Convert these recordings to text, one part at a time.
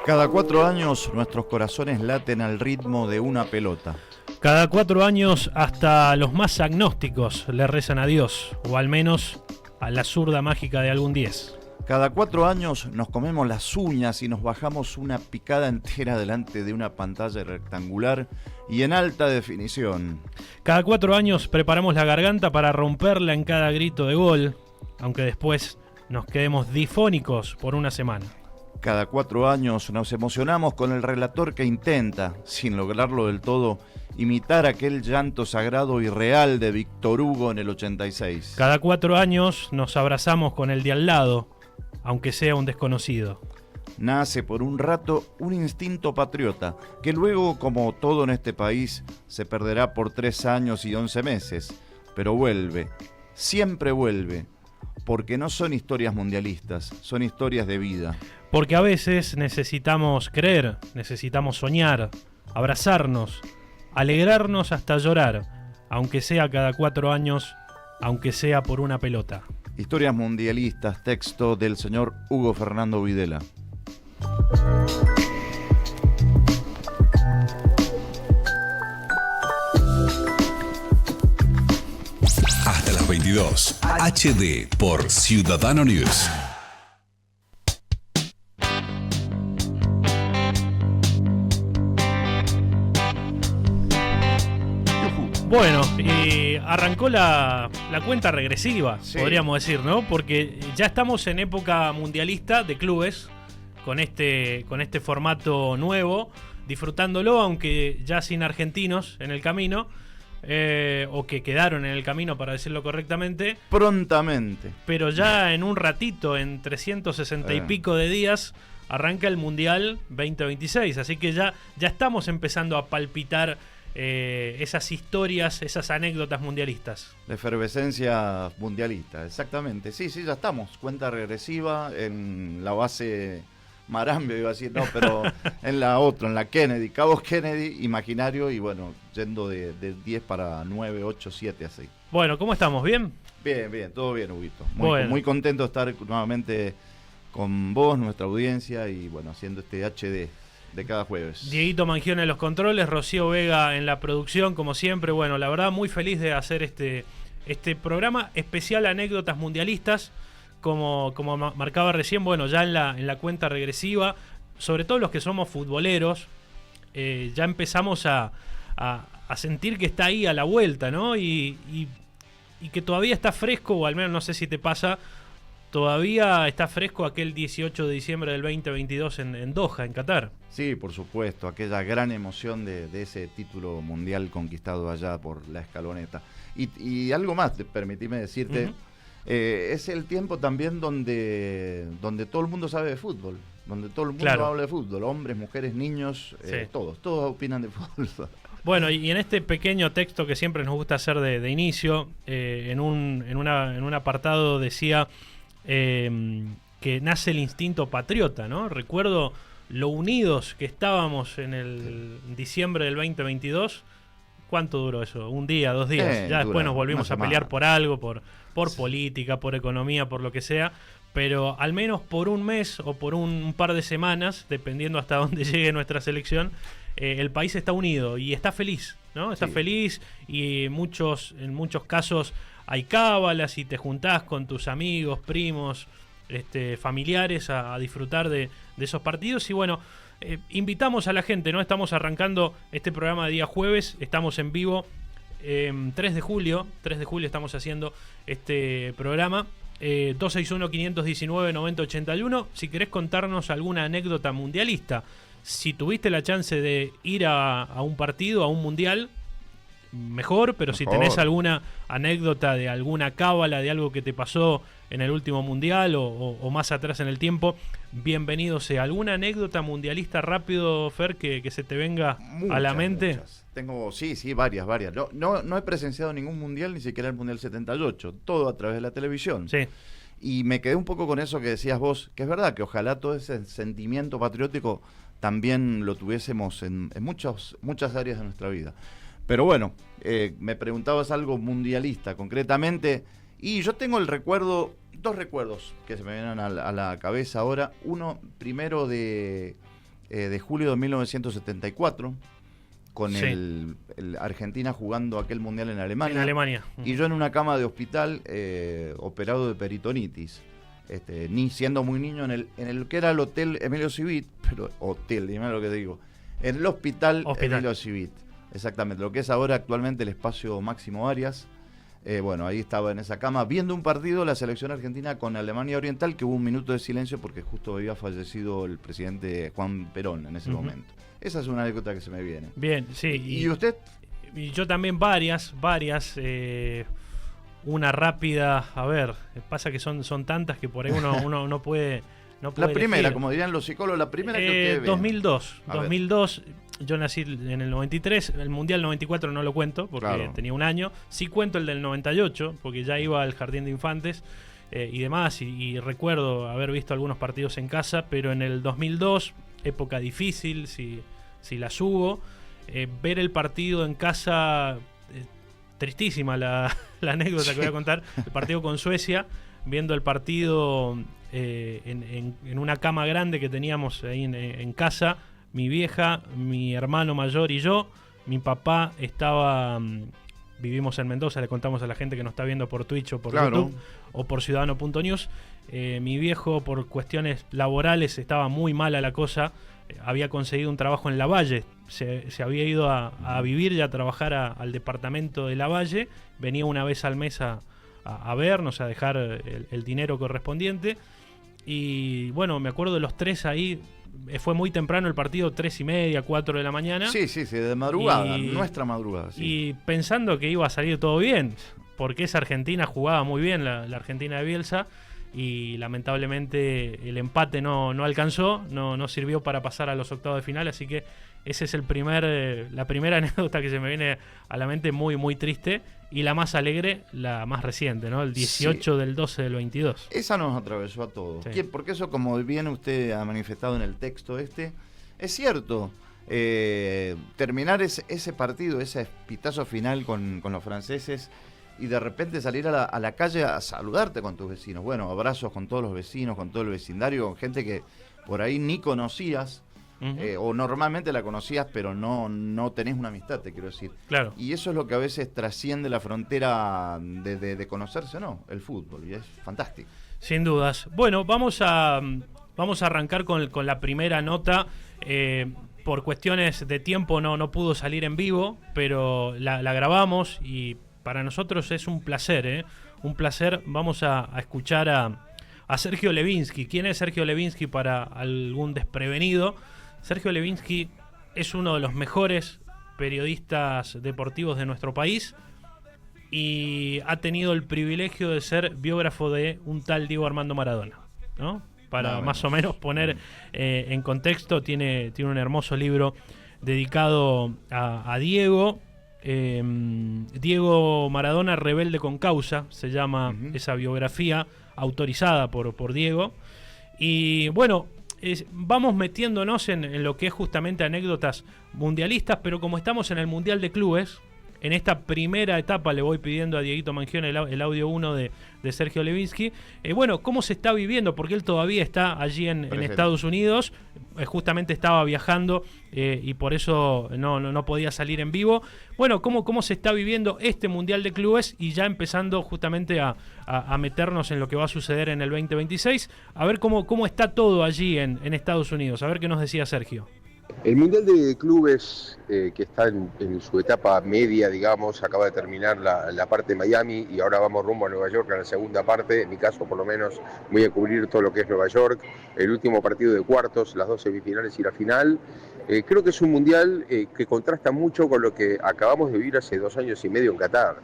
Cada 4 años nuestros corazones laten al ritmo de una pelota. Cada 4 años hasta los más agnósticos le rezan a Dios, o al menos a la zurda mágica de algún 10. Cada 4 años nos comemos las uñas y nos bajamos una picada entera delante de una pantalla rectangular y en alta definición. Cada 4 años preparamos la garganta para romperla en cada grito de gol, aunque después nos quedemos difónicos por una semana. Cada 4 años nos emocionamos con el relator que intenta, sin lograrlo del todo, imitar aquel llanto sagrado y real de Víctor Hugo en el 86. Cada 4 años nos abrazamos con el de al lado, aunque sea un desconocido. Nace por un rato un instinto patriota, que luego, como todo en este país, se perderá por 3 años y 11 meses. Pero vuelve, siempre vuelve, porque no son historias mundialistas, son historias de vida. Porque a veces necesitamos creer, necesitamos soñar, abrazarnos, alegrarnos hasta llorar, aunque sea cada 4 años, aunque sea por una pelota. Historias mundialistas, texto del señor Hugo Fernando Videla. Hasta las 22. HD por Ciudadano News. Bueno, arrancó la cuenta regresiva, Sí. podríamos decir, ¿no? Porque ya estamos en época mundialista de clubes, con este formato nuevo, disfrutándolo, aunque ya sin argentinos en el camino, o que quedaron en el camino, para decirlo correctamente. Prontamente. Pero ya en un ratito, en 360 y pico de días, arranca el Mundial 2026. Así que ya estamos empezando a palpitar esas historias, esas anécdotas mundialistas. La efervescencia mundialista, exactamente. Sí, ya estamos. Cuenta regresiva en la base Marambio, iba a decir, no, pero en la otra, en la Kennedy, Cabos Kennedy, imaginario, y bueno, yendo de 10 para 9, 8, 7, así. Bueno, ¿cómo estamos? ¿Bien? Bien, todo bien, Huguito. Bueno. Muy contento de estar nuevamente con vos, nuestra audiencia, y bueno, haciendo este HD de cada jueves. Dieguito Mangione en los controles, Rocío Vega en la producción, como siempre. Bueno, la verdad, muy feliz de hacer este programa especial anécdotas mundialistas, como marcaba recién. Bueno, ya en la cuenta regresiva, sobre todo los que somos futboleros, ya empezamos a sentir que está ahí a la vuelta, ¿no? Y que todavía está fresco, o al menos no sé si te pasa, todavía está fresco aquel 18 de diciembre del 2022 en Doha, en Qatar. Sí, por supuesto, aquella gran emoción de ese título mundial conquistado allá por la escaloneta. Y algo más, permitime decirte, es el tiempo también donde todo el mundo sabe de fútbol, donde todo el mundo habla de fútbol, hombres, mujeres, niños, Sí. todos opinan de fútbol. Bueno, y en este pequeño texto que siempre nos gusta hacer de inicio, en un apartado decía que nace el instinto patriota, ¿no? Recuerdo lo unidos que estábamos en el diciembre del 2022. ¿Cuánto duró eso? ¿Un día, 2 días? Ya después nos volvimos a pelear por algo, por política, por economía, por lo que sea. Pero al menos por un mes o por un par de semanas, dependiendo hasta dónde llegue nuestra selección, el país está unido y está feliz, ¿no? Está feliz, y en muchos casos hay cábalas y te juntás con tus amigos, primos, familiares a disfrutar de esos partidos. Y bueno, invitamos a la gente, ¿no? Estamos arrancando este programa de día jueves, estamos en vivo, 3 de julio estamos haciendo este programa. 261-519-9081. Si querés contarnos alguna anécdota mundialista, si tuviste la chance de ir a un partido, a un mundial, mejor, pero si tenés alguna anécdota de alguna cábala, de algo que te pasó en el último mundial o más atrás en el tiempo, bienvenido sea. ¿Alguna anécdota mundialista rápido, Fer, que se te venga a la mente? Muchas. Tengo, varias. No he presenciado ningún mundial, ni siquiera el Mundial 78, todo a través de la televisión. Sí. Y me quedé un poco con eso que decías vos, que es verdad que ojalá todo ese sentimiento patriótico también lo tuviésemos en muchas áreas de nuestra vida. Pero bueno, me preguntabas algo mundialista concretamente, y yo tengo dos recuerdos que se me vienen a la cabeza ahora. Uno, primero de de julio de 1974, con Sí. el Argentina jugando aquel mundial en Alemania. En Alemania. Y yo en una cama de hospital, operado de peritonitis. Ni siendo muy niño, en el que era el hotel Emilio Civit, pero hotel, dime lo que te digo. En el hospital Emilio Civit, exactamente, lo que es ahora actualmente el espacio Máximo Arias. Bueno, ahí estaba en esa cama viendo un partido, la selección argentina con Alemania Oriental, que hubo un minuto de silencio porque justo había fallecido el presidente Juan Perón en ese momento. Esa es una anécdota que se me viene. Bien, sí. ¿Y usted? Y yo también varias. Una rápida, a ver, pasa que son tantas que por ahí uno no puede. No puede La primera, elegir. como dirían los psicólogos, la primera que usted ve. 2002. A ver. 2002, yo nací en el 93, el Mundial 94 no lo cuento porque Claro. tenía un año. Sí cuento el del 98 porque ya iba al Jardín de Infantes y demás. Y recuerdo haber visto algunos partidos en casa, pero en el 2002, época difícil, si la subo, ver el partido en casa, tristísima la anécdota que voy a contar, el partido con Suecia, viendo el partido en una cama grande que teníamos ahí en casa, mi vieja, mi hermano mayor y yo. Mi papá estaba, vivimos en Mendoza, le contamos a la gente que nos está viendo por Twitch o por Claro. YouTube o por ciudadano.news. Mi viejo, por cuestiones laborales, estaba muy mala la cosa. Había conseguido un trabajo en Lavalle, se había ido a vivir y a trabajar al departamento de Lavalle, venía una vez al mes a vernos, a dejar el dinero correspondiente. Y bueno, me acuerdo de los tres ahí, fue muy temprano el partido, 3:30, 4 de la mañana. Sí, de madrugada, Y- nuestra madrugada. Sí. Y pensando que iba a salir todo bien, porque esa Argentina jugaba muy bien, la Argentina de Bielsa, y lamentablemente el empate no alcanzó, no sirvió para pasar a los octavos de final, así que ese es la primera anécdota que se me viene a la mente, muy muy triste, y la más alegre, la más reciente, ¿no? El 18 del 12 del 22. Esa nos atravesó a todos. Sí. Porque eso, como bien usted ha manifestado en el texto es cierto. Terminar ese partido, ese pitazo final con los franceses, y de repente salir a la calle a saludarte con tus vecinos. Bueno, abrazos con todos los vecinos, con todo el vecindario, con gente que por ahí ni conocías, o normalmente la conocías, pero no tenés una amistad, te quiero decir. Claro. Y eso es lo que a veces trasciende la frontera de conocerse, ¿no? El fútbol, y es fantástico. Sin dudas. Bueno, vamos a arrancar con la primera nota. Por cuestiones de tiempo no pudo salir en vivo, pero la grabamos y para nosotros es un placer, ¿eh? Un placer. Vamos a escuchar a Sergio Levinsky. ¿Quién es Sergio Levinsky para algún desprevenido? Sergio Levinsky es uno de los mejores periodistas deportivos de nuestro país y ha tenido el privilegio de ser biógrafo de un tal Diego Armando Maradona, ¿no? Para más o menos poner en contexto, tiene un hermoso libro dedicado a Diego. Diego Maradona, rebelde con causa, se llama esa biografía autorizada por Diego. Y bueno, vamos metiéndonos en lo que es justamente anécdotas mundialistas, pero como estamos en el Mundial de Clubes, en esta primera etapa le voy pidiendo a Dieguito Mangione el audio 1 de Sergio Levinsky. Bueno, ¿cómo se está viviendo? Porque él todavía está allí en Estados Unidos. Justamente estaba viajando y por eso no podía salir en vivo. Bueno, ¿cómo se está viviendo este Mundial de Clubes? Y ya empezando justamente a meternos en lo que va a suceder en el 2026. A ver cómo está todo allí en Estados Unidos. A ver qué nos decía Sergio. El Mundial de Clubes, que está en su etapa media, digamos, acaba de terminar la parte de Miami y ahora vamos rumbo a Nueva York a la segunda parte. En mi caso, por lo menos, voy a cubrir todo lo que es Nueva York, el último partido de cuartos, las 2 semifinales y la final. Creo que es un Mundial que contrasta mucho con lo que acabamos de vivir hace 2 años y medio en Qatar.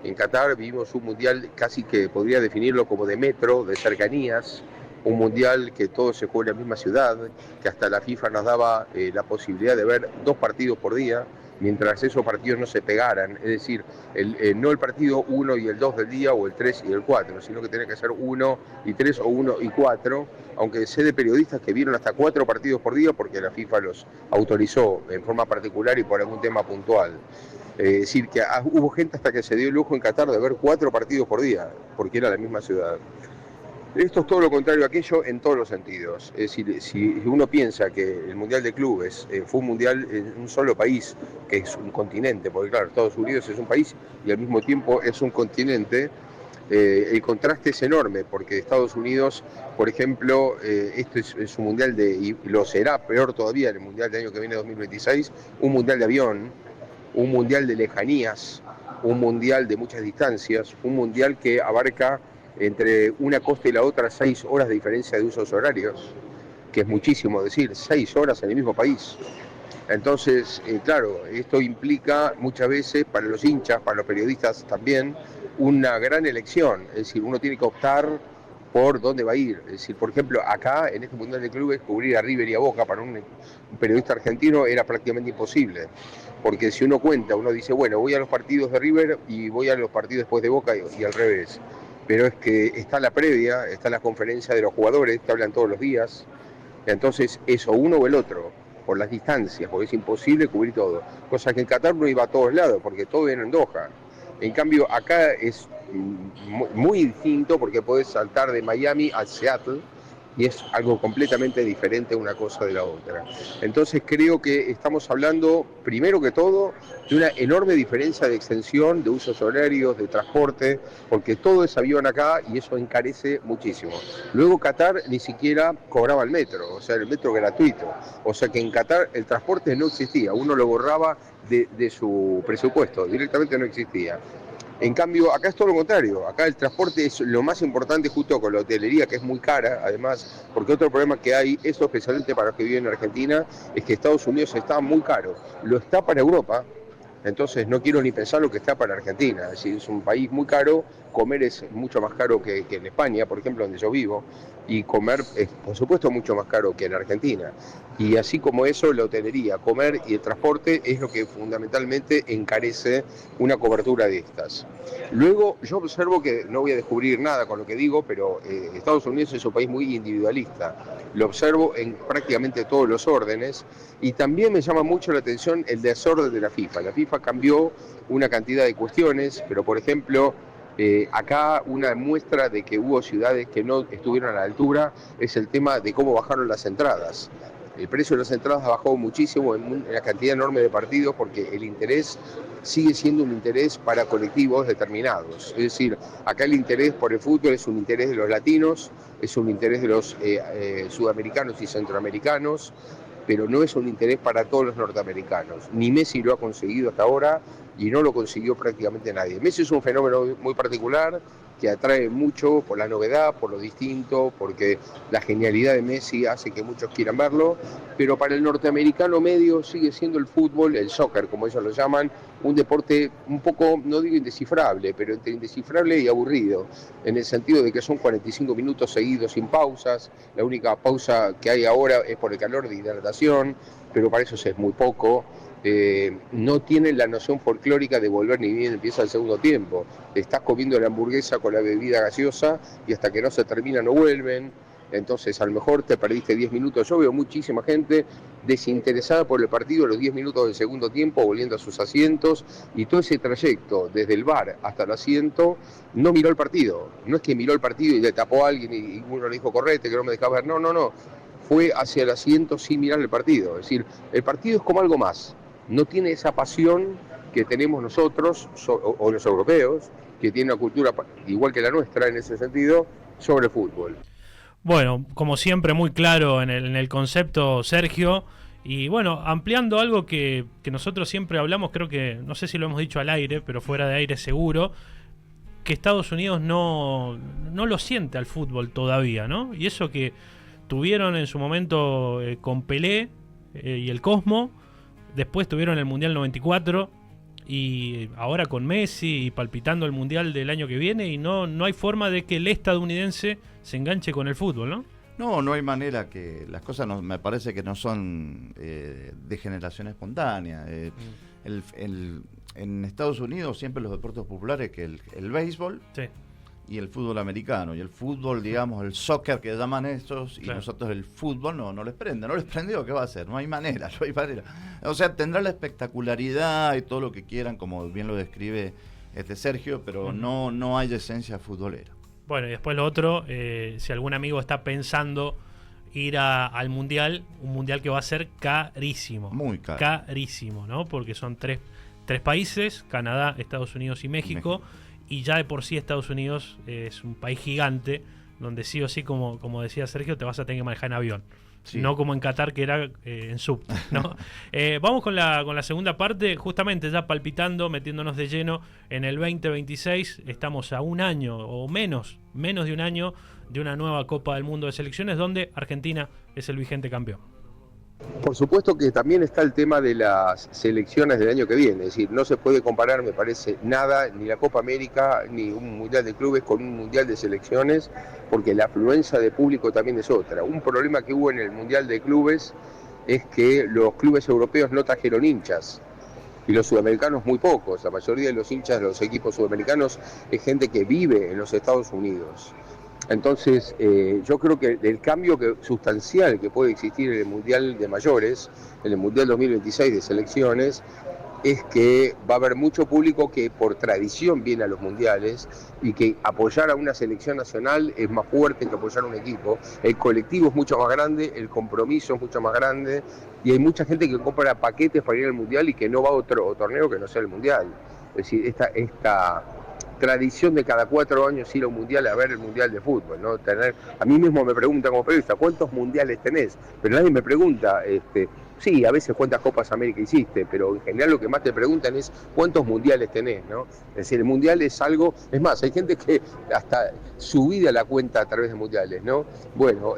En Qatar vivimos un Mundial casi que podría definirlo como de metro, de cercanías. Un mundial que todo se juega en la misma ciudad, que hasta la FIFA nos daba la posibilidad de ver 2 partidos por día, mientras esos partidos no se pegaran, es decir, no el partido 1 y el 2 del día o el 3 y el 4, sino que tenía que ser 1 y 3 o 1 y 4, aunque sé de periodistas que vieron hasta 4 partidos por día porque la FIFA los autorizó en forma particular y por algún tema puntual. Es decir, que hubo gente hasta que se dio el lujo en Qatar de ver 4 partidos por día, porque era la misma ciudad. Esto es todo lo contrario a aquello en todos los sentidos. Es decir, si uno piensa que el Mundial de Clubes fue un mundial en un solo país, que es un continente, porque claro, Estados Unidos es un país y al mismo tiempo es un continente, el contraste es enorme, porque Estados Unidos, por ejemplo, esto es un mundial y lo será peor todavía en el mundial del año que viene, 2026, un mundial de avión, un mundial de lejanías, un mundial de muchas distancias, un mundial que abarca entre una costa y la otra 6 horas de diferencia de usos horarios, que es muchísimo decir, 6 horas en el mismo país. Entonces, claro, esto implica muchas veces para los hinchas, para los periodistas también, una gran elección. Es decir, uno tiene que optar por dónde va a ir. Es decir, por ejemplo, acá en este Mundial de Clubes, cubrir a River y a Boca para un periodista argentino era prácticamente imposible. Porque si uno cuenta, uno dice, bueno, voy a los partidos de River y voy a los partidos después de Boca y al revés. Pero es que está la previa, está la conferencia de los jugadores que hablan todos los días. Entonces, eso, uno o el otro, por las distancias, porque es imposible cubrir todo. Cosa que en Qatar no iba a todos lados, porque todo viene en Doha. En cambio, acá es muy distinto, porque podés saltar de Miami a Seattle, y es algo completamente diferente una cosa de la otra. Entonces creo que estamos hablando, primero que todo, de una enorme diferencia de extensión, de usos horarios, de transporte, porque todo es avión acá y eso encarece muchísimo. Luego Qatar ni siquiera cobraba el metro, o sea, el metro gratuito. O sea que en Qatar el transporte no existía, uno lo borraba de su presupuesto, directamente no existía. En cambio, acá es todo lo contrario, acá el transporte es lo más importante justo con la hotelería, que es muy cara, además, porque otro problema que hay, eso especialmente para los que viven en Argentina, es que Estados Unidos está muy caro, lo está para Europa, entonces no quiero ni pensar lo que está para Argentina, es decir, es un país muy caro, comer es mucho más caro que en España, por ejemplo, donde yo vivo, y comer es, por supuesto, mucho más caro que en Argentina. Y así como eso, la hotelería, comer y el transporte es lo que fundamentalmente encarece una cobertura de estas. Luego, yo observo que, no voy a descubrir nada con lo que digo, pero Estados Unidos es un país muy individualista. Lo observo en prácticamente todos los órdenes y también me llama mucho la atención el desorden de la FIFA. La FIFA cambió una cantidad de cuestiones, pero por ejemplo, acá una muestra de que hubo ciudades que no estuvieron a la altura es el tema de cómo bajaron las entradas. El precio de las entradas bajó muchísimo en la cantidad enorme de partidos porque el interés sigue siendo un interés para colectivos determinados. Es decir, acá el interés por el fútbol es un interés de los latinos, es un interés de los sudamericanos y centroamericanos, pero no es un interés para todos los norteamericanos. Ni Messi lo ha conseguido hasta ahora y no lo consiguió prácticamente nadie. Messi es un fenómeno muy particular que atrae mucho por la novedad, por lo distinto, porque la genialidad de Messi hace que muchos quieran verlo, pero para el norteamericano medio sigue siendo el fútbol, el soccer como ellos lo llaman, un deporte un poco, no digo indescifrable, pero entre indescifrable y aburrido, en el sentido de que son 45 minutos seguidos sin pausas, la única pausa que hay ahora es por el calor de hidratación, pero para eso es muy poco. No tienen la noción folclórica de volver ni bien empieza el segundo tiempo. Estás comiendo la hamburguesa con la bebida gaseosa y hasta que no se termina no vuelven. Entonces a lo mejor te perdiste 10 minutos. Yo veo muchísima gente desinteresada por el partido los 10 minutos del segundo tiempo, volviendo a sus asientos, y todo ese trayecto desde el bar hasta el asiento no miró el partido. No es que miró el partido y le tapó a alguien y uno le dijo correte, que no me dejaba ver. No. Fue hacia el asiento sin mirar el partido. Es decir, el partido es como algo más. No tiene esa pasión que tenemos nosotros, o los europeos, que tienen una cultura igual que la nuestra en ese sentido, sobre el fútbol. Bueno, como siempre, muy claro en el concepto, Sergio. Y bueno, ampliando algo que nosotros siempre hablamos, creo que, no sé si lo hemos dicho al aire, pero fuera de aire seguro, que Estados Unidos no lo siente al fútbol todavía, ¿no? Y eso que tuvieron en su momento con Pelé y el Cosmo. Después tuvieron el Mundial 94 y ahora con Messi y palpitando el Mundial del año que viene y no hay forma de que el estadounidense se enganche con el fútbol, ¿no? No hay manera, que las cosas me parece que no son de generación espontánea. En Estados Unidos siempre los deportes populares, que el béisbol, sí, y el fútbol americano, y el fútbol, digamos, el soccer que llaman estos, y claro, nosotros el fútbol no les prende, no les prendió, ¿qué va a hacer? No hay manera. O sea, tendrá la espectacularidad y todo lo que quieran, como bien lo describe Sergio, pero no hay esencia futbolera. Bueno, y después lo otro, si algún amigo está pensando ir al Mundial, un Mundial que va a ser carísimo. Muy caro. Carísimo, ¿no? Porque son tres países, Canadá, Estados Unidos y México. Y ya de por sí Estados Unidos es un país gigante, donde sí o sí, como decía Sergio, te vas a tener que manejar en avión. Sí. No como en Qatar, que era en sub, ¿no? Vamos con la segunda parte, justamente ya palpitando, metiéndonos de lleno en el 2026. Estamos a un año o menos de un año de una nueva Copa del Mundo de Selecciones, donde Argentina es el vigente campeón. Por supuesto que también está el tema de las selecciones del año que viene, es decir, no se puede comparar, me parece, nada, ni la Copa América, ni un Mundial de Clubes con un Mundial de Selecciones, porque la afluencia de público también es otra. Un problema que hubo en el Mundial de Clubes es que los clubes europeos no trajeron hinchas, y los sudamericanos muy pocos. La mayoría de los hinchas de los equipos sudamericanos es gente que vive en los Estados Unidos. Entonces, yo creo que el cambio sustancial que puede existir en el Mundial de Mayores, en el Mundial 2026 de Selecciones, es que va a haber mucho público que por tradición viene a los mundiales y que apoyar a una selección nacional es más fuerte que apoyar a un equipo. El colectivo es mucho más grande, el compromiso es mucho más grande y hay mucha gente que compra paquetes para ir al mundial y que no va a otro torneo que no sea el mundial. Es decir, esta tradición de cada 4 años ir a un mundial a ver el mundial de fútbol, ¿no? A mí mismo me preguntan como periodista, ¿cuántos mundiales tenés? Pero nadie me pregunta, sí, a veces cuántas Copas América hiciste, pero en general lo que más te preguntan es cuántos mundiales tenés, ¿no? Es decir, el mundial es algo, es más, hay gente que hasta su vida la cuenta a través de mundiales, ¿no? Bueno,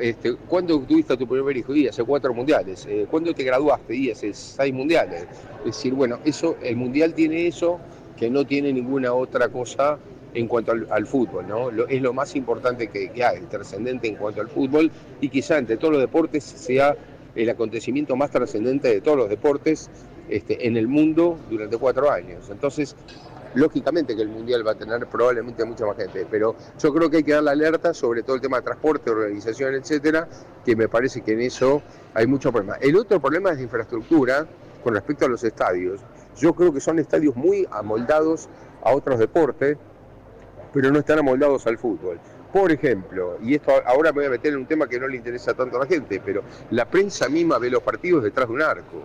¿cuándo tuviste a tu primer hijo? Y hace 4 mundiales. ¿Cuándo te graduaste? Y hace 6 mundiales. Es decir, bueno, el mundial tiene eso que no tiene ninguna otra cosa en cuanto al fútbol, ¿no? Es lo más importante que hay, trascendente en cuanto al fútbol, y quizá entre todos los deportes sea el acontecimiento más trascendente de todos los deportes en el mundo durante 4 años. Entonces, lógicamente que el Mundial va a tener probablemente mucha más gente, pero yo creo que hay que dar la alerta sobre todo el tema de transporte, organización, etcétera, que me parece que en eso hay mucho problema. El otro problema es de infraestructura con respecto a los estadios. Yo creo que son estadios muy amoldados a otros deportes, pero no están amoldados al fútbol. Por ejemplo, y esto ahora me voy a meter en un tema que no le interesa tanto a la gente, pero la prensa misma ve los partidos detrás de un arco.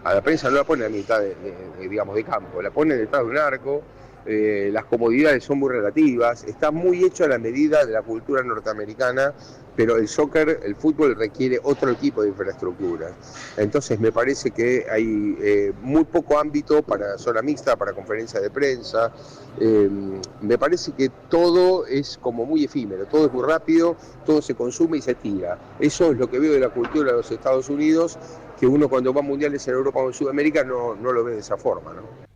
A la prensa no la pone a mitad de campo, la pone detrás de un arco. Las comodidades son muy relativas, está muy hecho a la medida de la cultura norteamericana, pero el fútbol requiere otro tipo de infraestructura. Entonces me parece que hay muy poco ámbito para zona mixta, para conferencia de prensa. Me parece que todo es como muy efímero, todo es muy rápido, todo se consume y se tira. Eso es lo que veo de la cultura de los Estados Unidos, que uno cuando va a mundiales en Europa o en Sudamérica no lo ve de esa forma, ¿no?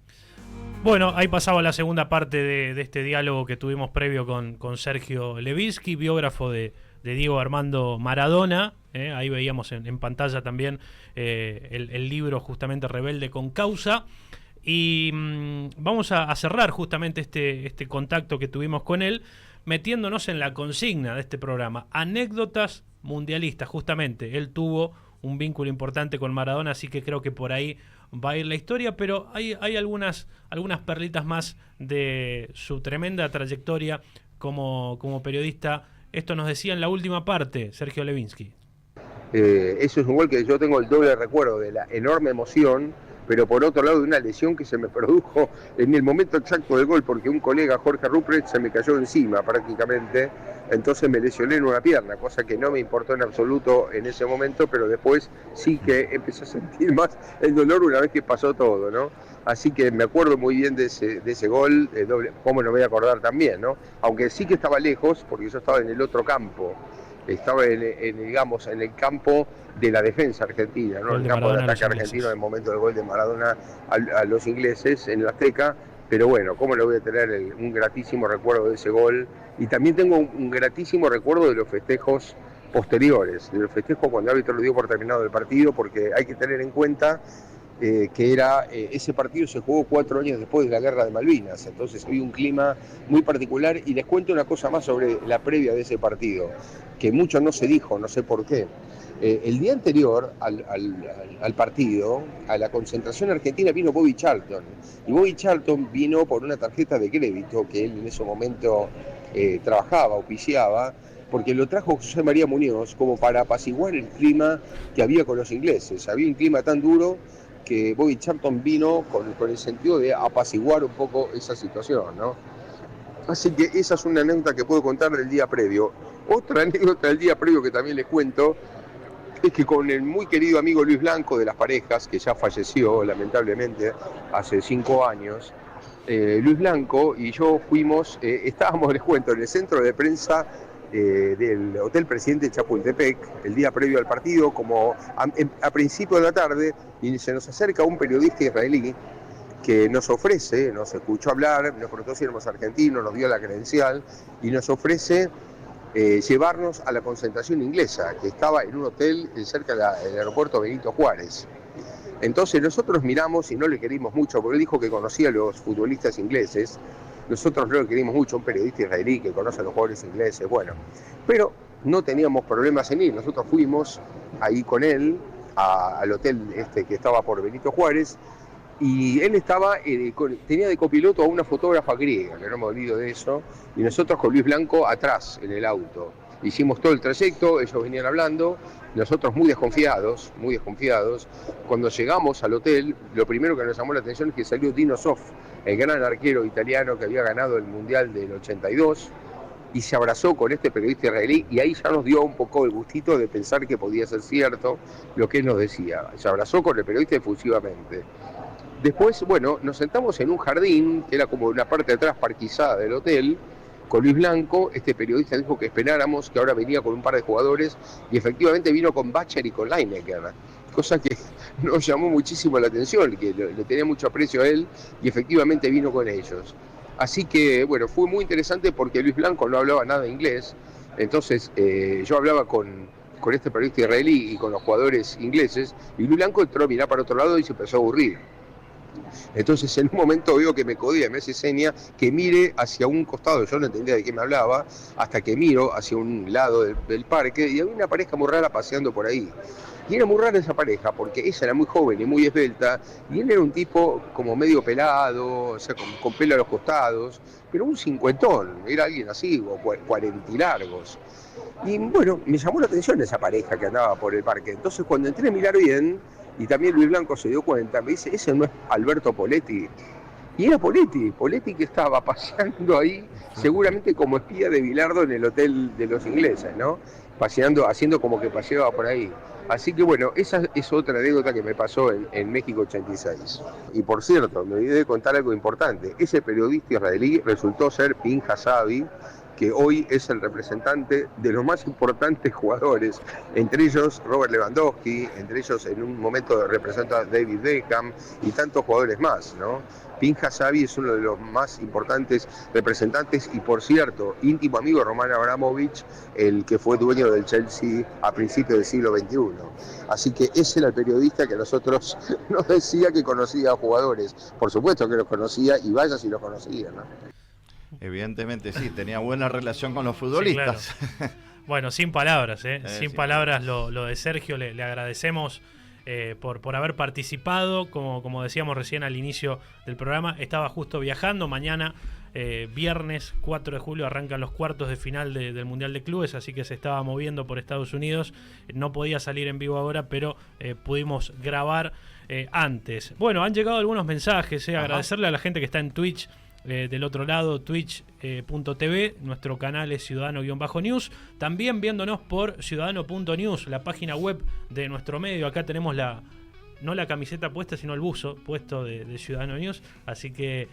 Bueno, ahí pasaba la segunda parte de este diálogo que tuvimos previo con Sergio Levinsky, biógrafo de Diego Armando Maradona. Ahí veíamos en pantalla también el libro justamente Rebelde con Causa. Y vamos a cerrar justamente este contacto que tuvimos con él, metiéndonos en la consigna de este programa. Anécdotas mundialistas, justamente. Él tuvo un vínculo importante con Maradona, así que creo que por ahí va a ir la historia, pero hay algunas perlitas más de su tremenda trayectoria como periodista. Esto nos decía en la última parte Sergio Levinsky. Eso es igual que yo tengo el doble recuerdo de la enorme emoción, pero por otro lado de una lesión que se me produjo en el momento exacto del gol, porque un colega, Jorge Ruprecht, se me cayó encima prácticamente, entonces me lesioné en una pierna, cosa que no me importó en absoluto en ese momento, pero después sí que empecé a sentir más el dolor una vez que pasó todo, ¿no? Así que me acuerdo muy bien de ese gol, cómo no me voy a acordar también, ¿no? Aunque sí que estaba lejos, porque yo estaba en el otro campo, estaba en el campo de la defensa argentina, ¿no? El campo de ataque argentino en el momento del gol de Maradona a los ingleses en la Azteca. Pero bueno, ¿cómo le voy a tener un gratísimo recuerdo de ese gol? Y también tengo un gratísimo recuerdo de los festejos posteriores, de los festejos cuando el árbitro lo dio por terminado el partido, porque hay que tener en cuenta que ese partido se jugó 4 años después de la Guerra de Malvinas, entonces había un clima muy particular. Y les cuento una cosa más sobre la previa de ese partido, que mucho no se dijo, no sé por qué. El día anterior al partido, a la concentración argentina, vino Bobby Charlton. Y Bobby Charlton vino por una tarjeta de crédito que él en ese momento trabajaba, oficiaba, porque lo trajo José María Muñoz como para apaciguar el clima que había con los ingleses. Había un clima tan duro que Bobby Charlton vino con el sentido de apaciguar un poco esa situación, ¿no? Así que esa es una anécdota que puedo contar del día previo. Otra anécdota del día previo que también les cuento es que con el muy querido amigo Luis Blanco de Las Parejas, que ya falleció lamentablemente hace 5 años, Luis Blanco y yo fuimos, estábamos, les cuento, en el centro de prensa del Hotel Presidente Chapultepec el día previo al partido, como a principio de la tarde, y se nos acerca un periodista israelí que nos ofrece, nos escuchó hablar, nos preguntó si éramos argentinos, nos dio la credencial y nos ofrece llevarnos a la concentración inglesa, que estaba en un hotel cerca del aeropuerto Benito Juárez. Entonces nosotros miramos y no le querimos mucho, porque él dijo que conocía a los futbolistas ingleses. Nosotros no le querimos mucho, un periodista israelí que conoce a los jugadores ingleses, bueno. Pero no teníamos problemas en ir. Nosotros fuimos ahí con él al hotel que estaba por Benito Juárez, y él estaba, tenía de copiloto a una fotógrafa griega, que no me olvido de eso, y nosotros con Luis Blanco atrás en el auto. Hicimos todo el trayecto, ellos venían hablando, nosotros muy desconfiados. Cuando llegamos al hotel, lo primero que nos llamó la atención es que salió Dino Zoff, el gran arquero italiano que había ganado el Mundial del 82, y se abrazó con este periodista israelí, y ahí ya nos dio un poco el gustito de pensar que podía ser cierto lo que él nos decía. Se abrazó con el periodista efusivamente. Después, bueno, nos sentamos en un jardín, que era como una parte de atrás parquizada del hotel, con Luis Blanco. Este periodista dijo que esperáramos, que ahora venía con un par de jugadores, y efectivamente vino con Bacher y con Lineker, cosa que nos llamó muchísimo la atención, que le tenía mucho aprecio a él, y efectivamente vino con ellos. Así que, bueno, fue muy interesante porque Luis Blanco no hablaba nada de inglés, entonces yo hablaba con este periodista israelí y con los jugadores ingleses, y Luis Blanco entró a mirar para otro lado y se empezó a aburrir. Entonces en un momento veo que me codea, me hace seña que mire hacia un costado, yo no entendía de qué me hablaba, hasta que miro hacia un lado del parque, y había una pareja muy rara paseando por ahí. Y era muy rara esa pareja, porque ella era muy joven y muy esbelta, y él era un tipo como medio pelado, o sea, con pelo a los costados, pero un cincuentón, era alguien así, o 40 y largos. Y bueno, me llamó la atención esa pareja que andaba por el parque. Entonces cuando entré a mirar bien, y también Luis Blanco se dio cuenta, me dice, ¿ese no es Alberto Poletti? Y era Poletti que estaba paseando ahí, seguramente como espía de Bilardo en el hotel de los ingleses, ¿no? Paseando, haciendo como que paseaba por ahí. Así que bueno, esa es otra anécdota que me pasó en México 86. Y por cierto, me olvidé de contar algo importante. Ese periodista israelí resultó ser Pinhas Zahavi, que hoy es el representante de los más importantes jugadores, entre ellos Robert Lewandowski, entre ellos en un momento representa a David Beckham y tantos jugadores más, ¿no? Pinhas Zahavi es uno de los más importantes representantes y, por cierto, íntimo amigo de Roman Abramovich, el que fue dueño del Chelsea a principios del siglo XXI. Así que ese era el periodista que a nosotros nos decía que conocía a jugadores. Por supuesto que los conocía, y vaya si los conocía, ¿no? Evidentemente sí, tenía buena relación con los futbolistas. Sí, claro. Bueno, sin palabras, sin palabras lo de Sergio, le agradecemos por haber participado, como decíamos recién al inicio del programa, estaba justo viajando, mañana viernes 4 de julio arrancan los cuartos de final del Mundial de Clubes, así que se estaba moviendo por Estados Unidos, no podía salir en vivo ahora, pero pudimos grabar antes. Bueno, han llegado algunos mensajes, agradecerle a la gente que está en Twitch, del otro lado, twitch.tv, nuestro canal es Ciudadano-News, también viéndonos por Ciudadano.news, la página web de nuestro medio. Acá tenemos no la camiseta puesta, sino el buzo puesto de Ciudadano News, así que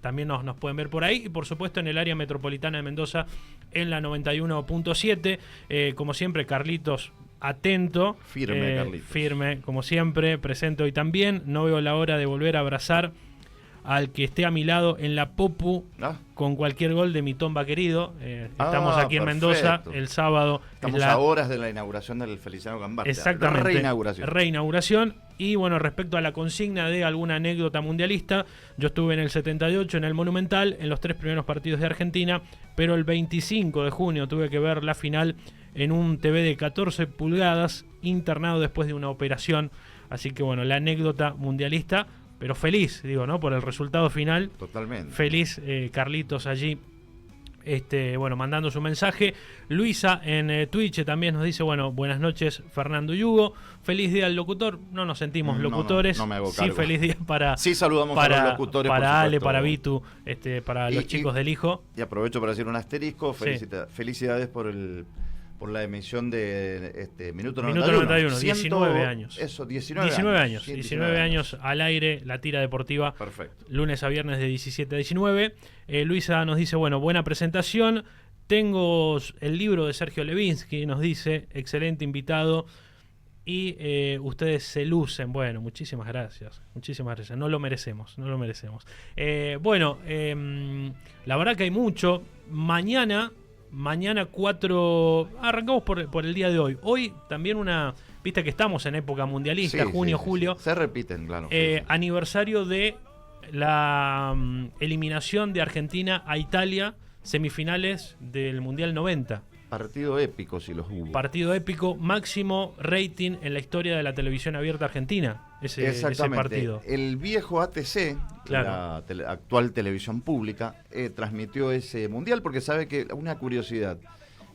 también nos pueden ver por ahí, y por supuesto en el área metropolitana de Mendoza en la 91.7, como siempre Carlitos atento, firme como siempre, presente hoy también. No veo la hora de volver a abrazar al que esté a mi lado en la Popu con cualquier gol de mi Tomba querido. Estamos aquí en Mendoza el sábado. Estamos a horas de la inauguración del Feliciano Gambarte. Exactamente. Reinauguración. Reinauguración. Y bueno, respecto a la consigna de alguna anécdota mundialista, yo estuve en el 78 en el Monumental, en los 3 primeros partidos de Argentina, pero el 25 de junio tuve que ver la final en un TV de 14 pulgadas, internado después de una operación. Así que bueno, la anécdota mundialista, pero feliz, digo, ¿no? Por el resultado final. Totalmente. Feliz Carlitos allí bueno, mandando su mensaje. Luisa en Twitch también nos dice, bueno, buenas noches Fernando y Hugo, feliz día al locutor. No nos sentimos locutores. No me hago cargo. Sí, feliz día para... Sí, saludamos a los locutores, para Ale, para Vitu, para los chicos del hijo. Y aprovecho para decir un asterisco, felicidades por la emisión de Minuto 91. 19 años. Eso, 19 años. 19 años al aire, la tira deportiva. Perfecto. Lunes a viernes de 17 a 19. Luisa nos dice, bueno, buena presentación. Tengo el libro de Sergio Levinsky, nos dice, excelente invitado. Y ustedes se lucen. Bueno, muchísimas gracias. No lo merecemos. Bueno, la verdad que hay mucho. Mañana 4... Arrancamos por el día de hoy. Hoy también viste que estamos en época mundialista, junio, julio. Se repiten, claro. Aniversario de la eliminación de Argentina a Italia, semifinales del Mundial 90. Partido épico, si los hubo. Partido épico, máximo rating en la historia de la televisión abierta argentina. Ese partido. El viejo ATC, claro, la actual televisión pública, transmitió ese mundial porque sabe que, una curiosidad,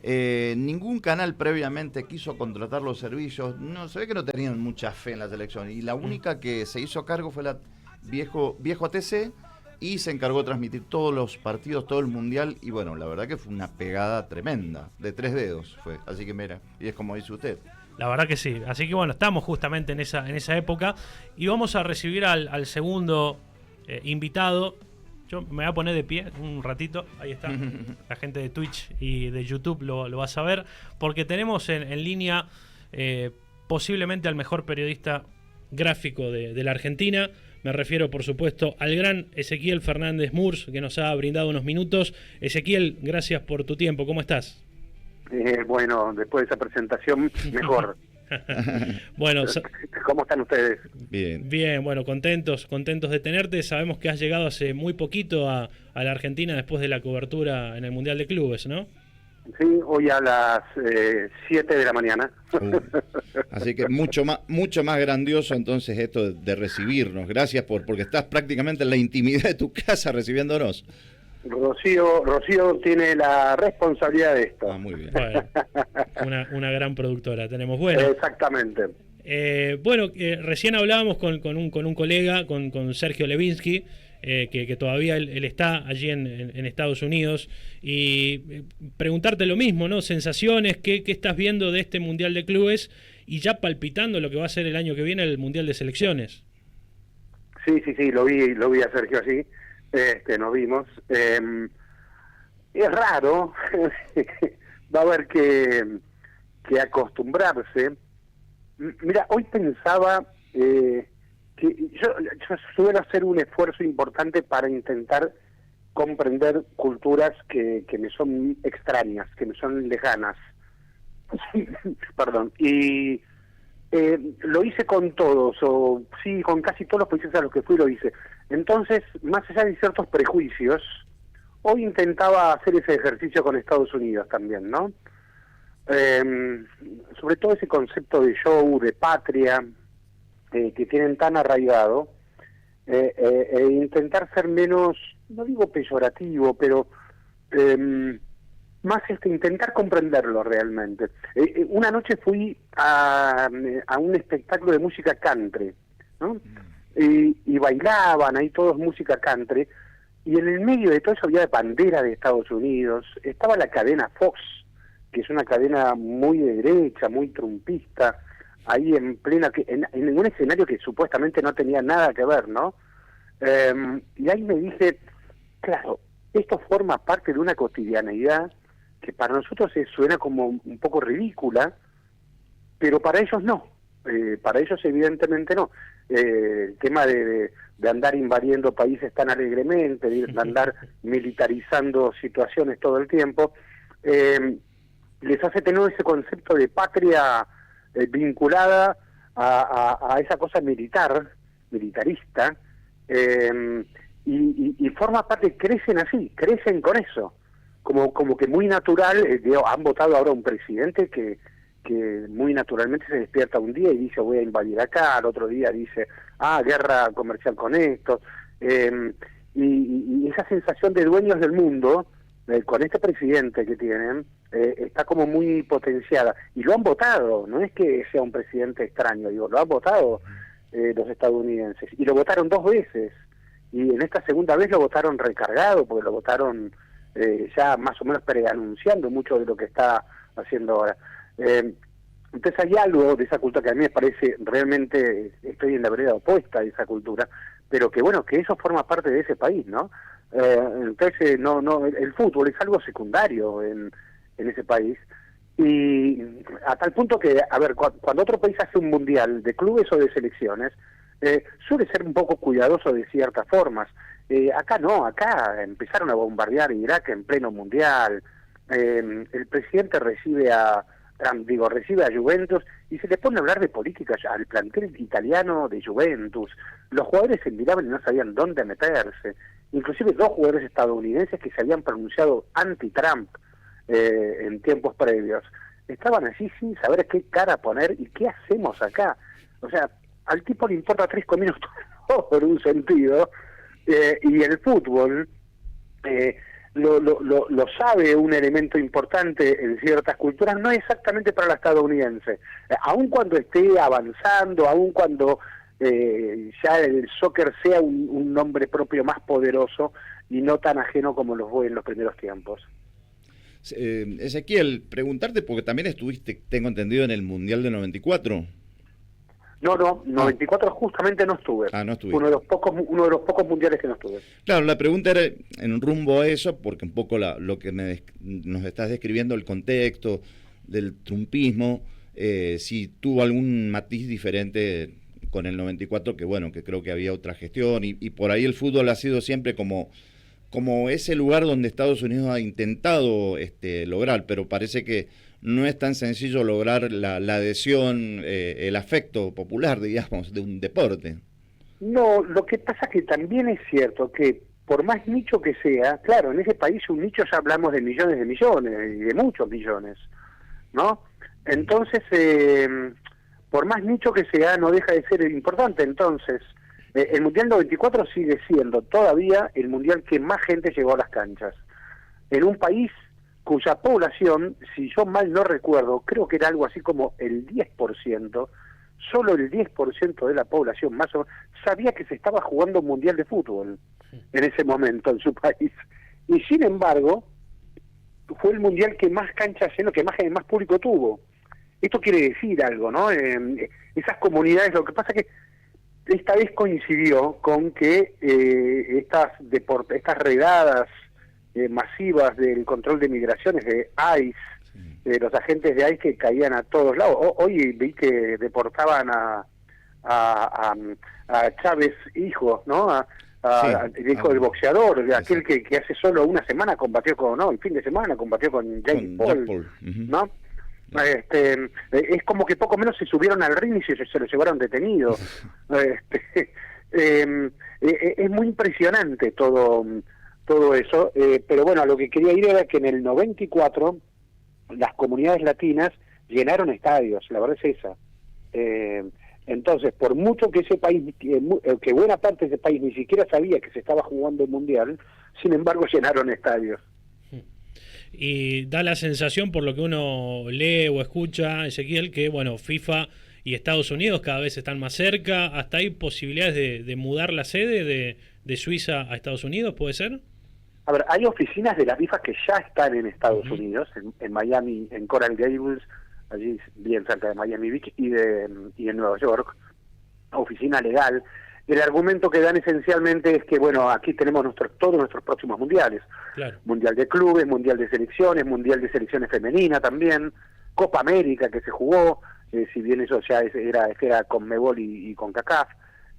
ningún canal previamente quiso contratar los servicios. No, se ve que no tenían mucha fe en la selección. Y la única que se hizo cargo fue la viejo ATC. Y se encargó de transmitir todos los partidos, todo el mundial. Y bueno, la verdad que fue una pegada tremenda. De 3 dedos fue. Así que mira, y es como dice usted. La verdad que sí. Así que bueno, estamos justamente en esa época. Y vamos a recibir al segundo invitado. Yo me voy a poner de pie un ratito. Ahí está. La gente de Twitch y de YouTube lo va a saber. Porque tenemos en línea posiblemente al mejor periodista gráfico de la Argentina. Me refiero, por supuesto, al gran Ezequiel Fernández Murs, que nos ha brindado unos minutos. Ezequiel, gracias por tu tiempo. ¿Cómo estás? Bueno, después de esa presentación, mejor. Bueno, ¿cómo están ustedes? Bien, bueno, contentos de tenerte. Sabemos que has llegado hace muy poquito a la Argentina después de la cobertura en el Mundial de Clubes, ¿no? Sí, hoy a las 7 de la mañana. Así que mucho más grandioso entonces esto de recibirnos. Gracias porque estás prácticamente en la intimidad de tu casa recibiéndonos. Rocío tiene la responsabilidad de esto. Muy bien. Bueno, una gran productora tenemos. Bueno, exactamente. Recién hablábamos con un colega, con Sergio Levinsky, que todavía él está allí en Estados Unidos, y preguntarte lo mismo, ¿no? Sensaciones, ¿qué estás viendo de este Mundial de Clubes y ya palpitando lo que va a ser el año que viene el Mundial de Selecciones? Sí, lo vi a Sergio así, nos vimos. Es raro, va a haber que acostumbrarse. Mira, hoy pensaba que yo suelo hacer un esfuerzo importante para intentar comprender culturas que me son extrañas, que me son lejanas. Perdón. Y lo hice con todos, con casi todos los países a los que fui lo hice. Entonces, más allá de ciertos prejuicios, hoy intentaba hacer ese ejercicio con Estados Unidos también, ¿no? Sobre todo ese concepto de show, de patria, que tienen tan arraigado, intentar ser menos, no digo peyorativo, pero más intentar comprenderlo realmente. Una noche fui a un espectáculo de música country, ¿no? Y bailaban ahí todos música country, y en el medio de todo eso había bandera de Estados Unidos, estaba la cadena Fox, que es una cadena muy de derecha, muy trumpista, ahí en plena, en un escenario que supuestamente no tenía nada que ver, ¿no? Y ahí me dije, claro, esto forma parte de una cotidianeidad que para nosotros suena como un poco ridícula, pero para ellos no, para ellos evidentemente no. El tema de andar invadiendo países tan alegremente, de andar militarizando situaciones todo el tiempo, les hace tener ese concepto de patria vinculada a esa cosa militarista, y forma parte, crecen con eso, como que muy natural. Han votado ahora un presidente que muy naturalmente se despierta un día y dice voy a invadir acá, al otro día dice guerra comercial con esto, y esa sensación de dueños del mundo con este presidente que tienen, está como muy potenciada. Y lo han votado, no es que sea un presidente extraño, digo, lo han votado los estadounidenses. Y lo votaron 2 veces. Y en esta segunda vez lo votaron recargado, porque lo votaron ya más o menos preanunciando mucho de lo que está haciendo ahora. Entonces hay algo de esa cultura que a mí me parece realmente, estoy en la vereda opuesta de esa cultura, pero que bueno, que eso forma parte de ese país, ¿no? Entonces el fútbol es algo secundario en ese país, y a tal punto que, a ver, cuando otro país hace un mundial de clubes o de selecciones, suele ser un poco cuidadoso de ciertas formas. Acá no, acá empezaron a bombardear Irak en pleno mundial. El presidente recibe a Juventus y se le pone a hablar de política al plantel italiano de Juventus. Los jugadores se miraban y no sabían dónde meterse. Inclusive 2 jugadores estadounidenses que se habían pronunciado anti-Trump en tiempos previos estaban así sin saber qué cara poner y qué hacemos acá. O sea, al tipo le importa 3 cominos por un sentido, y el fútbol lo sabe un elemento importante en ciertas culturas, no exactamente para la estadounidense. Aun cuando esté avanzando, aun cuando ya el soccer sea un nombre propio más poderoso y no tan ajeno como lo fue en los primeros tiempos. Ezequiel, preguntarte, porque también estuviste, tengo entendido, en el Mundial del 94. No, 94 justamente no estuve. No estuve. Uno de los pocos mundiales que no estuve. Claro, la pregunta era en rumbo a eso, porque un poco lo que nos estás describiendo, el contexto del trumpismo, si tuvo algún matiz diferente con el 94, que bueno, que creo que había otra gestión, y por ahí el fútbol ha sido siempre como ese lugar donde Estados Unidos ha intentado lograr, pero parece que no es tan sencillo lograr la adhesión, el afecto popular, digamos, de un deporte. No, lo que pasa que también es cierto que por más nicho que sea, claro, en ese país un nicho ya hablamos de millones y de muchos millones, ¿no? Entonces, por más nicho que sea, no deja de ser importante. Entonces, el Mundial 94 sigue siendo todavía el Mundial que más gente llegó a las canchas. En un país cuya población, si yo mal no recuerdo, creo que era algo así como el 10%, solo el 10% de la población más o menos sabía que se estaba jugando un Mundial de fútbol en ese momento en su país. Y sin embargo, fue el Mundial que más canchas llenó, que más público tuvo. Esto quiere decir algo, ¿no? Esas comunidades, lo que pasa que esta vez coincidió con que estas redadas masivas del control de migraciones de ICE, los agentes de ICE que caían a todos lados. Hoy vi que deportaban a Chávez hijo, ¿no? El hijo del boxeador, de aquel que hace solo una semana combatió el fin de semana combatió con Jake Paul, ¿no? Es como que poco menos se subieron al ring y se lo llevaron detenido. Es muy impresionante todo eso, pero bueno, a lo que quería ir era que en el 94 las comunidades latinas llenaron estadios, la verdad es esa. Entonces, por mucho que ese país, que buena parte de ese país ni siquiera sabía que se estaba jugando el Mundial, sin embargo llenaron estadios. Y da la sensación, por lo que uno lee o escucha, Ezequiel, que bueno, FIFA y Estados Unidos cada vez están más cerca. ¿Hasta hay posibilidades de mudar la sede de Suiza a Estados Unidos, puede ser? A ver, hay oficinas de la FIFA que ya están en Estados Unidos, en Miami, en Coral Gables, allí bien cerca de Miami Beach, y en Nueva York, oficina legal. El argumento que dan esencialmente es que, bueno, aquí tenemos todos nuestros próximos mundiales. Claro. Mundial de clubes, mundial de selecciones femeninas también, Copa América que se jugó, si bien eso ya era CONMEBOL y CONCACAF.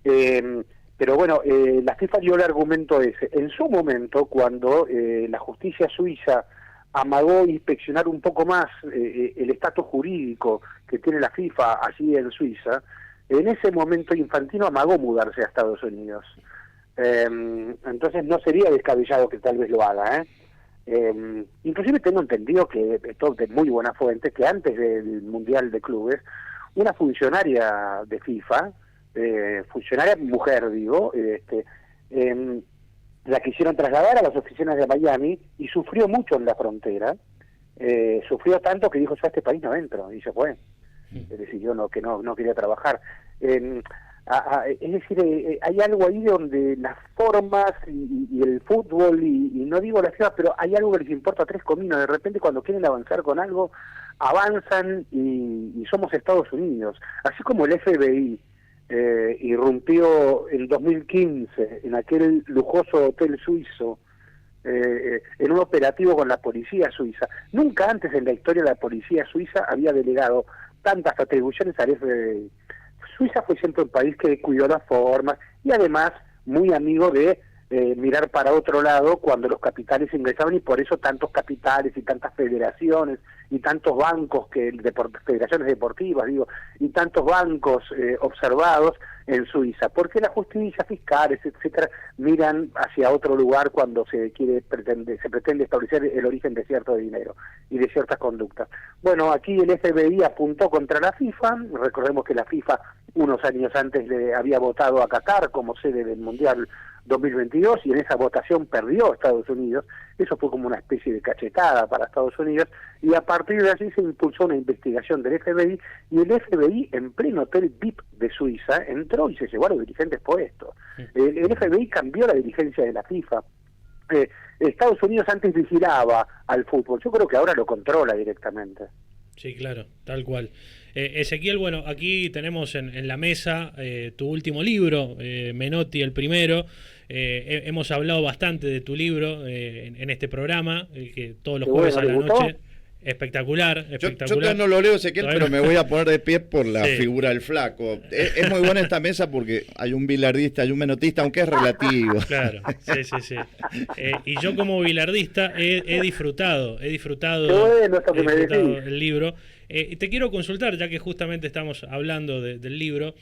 Pero bueno, la FIFA dio el argumento ese. En su momento, cuando la justicia suiza amagó inspeccionar un poco más el estatus jurídico que tiene la FIFA allí en Suiza, en ese momento Infantino amagó mudarse a Estados Unidos. Entonces no sería descabellado que tal vez lo haga. Inclusive tengo entendido que, esto de muy buena fuente, que antes del Mundial de Clubes, una funcionaria de FIFA, funcionaria mujer digo, la quisieron trasladar a las oficinas de Miami y sufrió mucho en la frontera, sufrió tanto que dijo, yo a este país no entro, y se fue. Es decir, yo no quería trabajar. Es decir, hay algo ahí donde las formas y el fútbol, y no digo la FIFA, pero hay algo que les importa 3 cominos. De repente cuando quieren avanzar con algo, avanzan y somos Estados Unidos. Así como el FBI irrumpió en 2015 en aquel lujoso hotel suizo, en un operativo con la policía suiza. Nunca antes en la historia la policía suiza había delegado tantas atribuciones al FBI. Suiza fue siempre un país que cuidó las formas y además muy amigo de mirar para otro lado cuando los capitales ingresaban, y por eso tantos capitales y tantas federaciones y tantos bancos, federaciones deportivas, digo, y tantos bancos observados en Suiza, porque las justicias fiscales, etcétera, miran hacia otro lugar cuando se pretende establecer el origen de cierto dinero y de ciertas conductas. Bueno, aquí el FBI apuntó contra la FIFA. Recordemos que la FIFA unos años antes le había votado a Qatar como sede del Mundial 2022 y en esa votación perdió Estados Unidos. Eso fue como una especie de cachetada para Estados Unidos, y a partir de allí se impulsó una investigación del FBI, y el FBI en pleno hotel VIP de Suiza entró y se llevó a los dirigentes puestos. El FBI cambió la dirigencia de la FIFA. Estados Unidos antes vigilaba al fútbol, yo creo que ahora lo controla directamente. Sí, claro, tal cual. Ezequiel, bueno, aquí tenemos en la mesa tu último libro, Menotti el primero. Hemos hablado bastante de tu libro en este programa, que todos los jueves a la noche. Espectacular. Yo todavía no lo leo, Ezequiel, pero me voy a poner de pie por la figura del flaco. Es muy buena esta mesa porque hay un bilardista, hay un menotista, aunque es relativo. Claro, sí. Y yo como bilardista he disfrutado el libro. Te quiero consultar, ya que justamente estamos hablando del libro,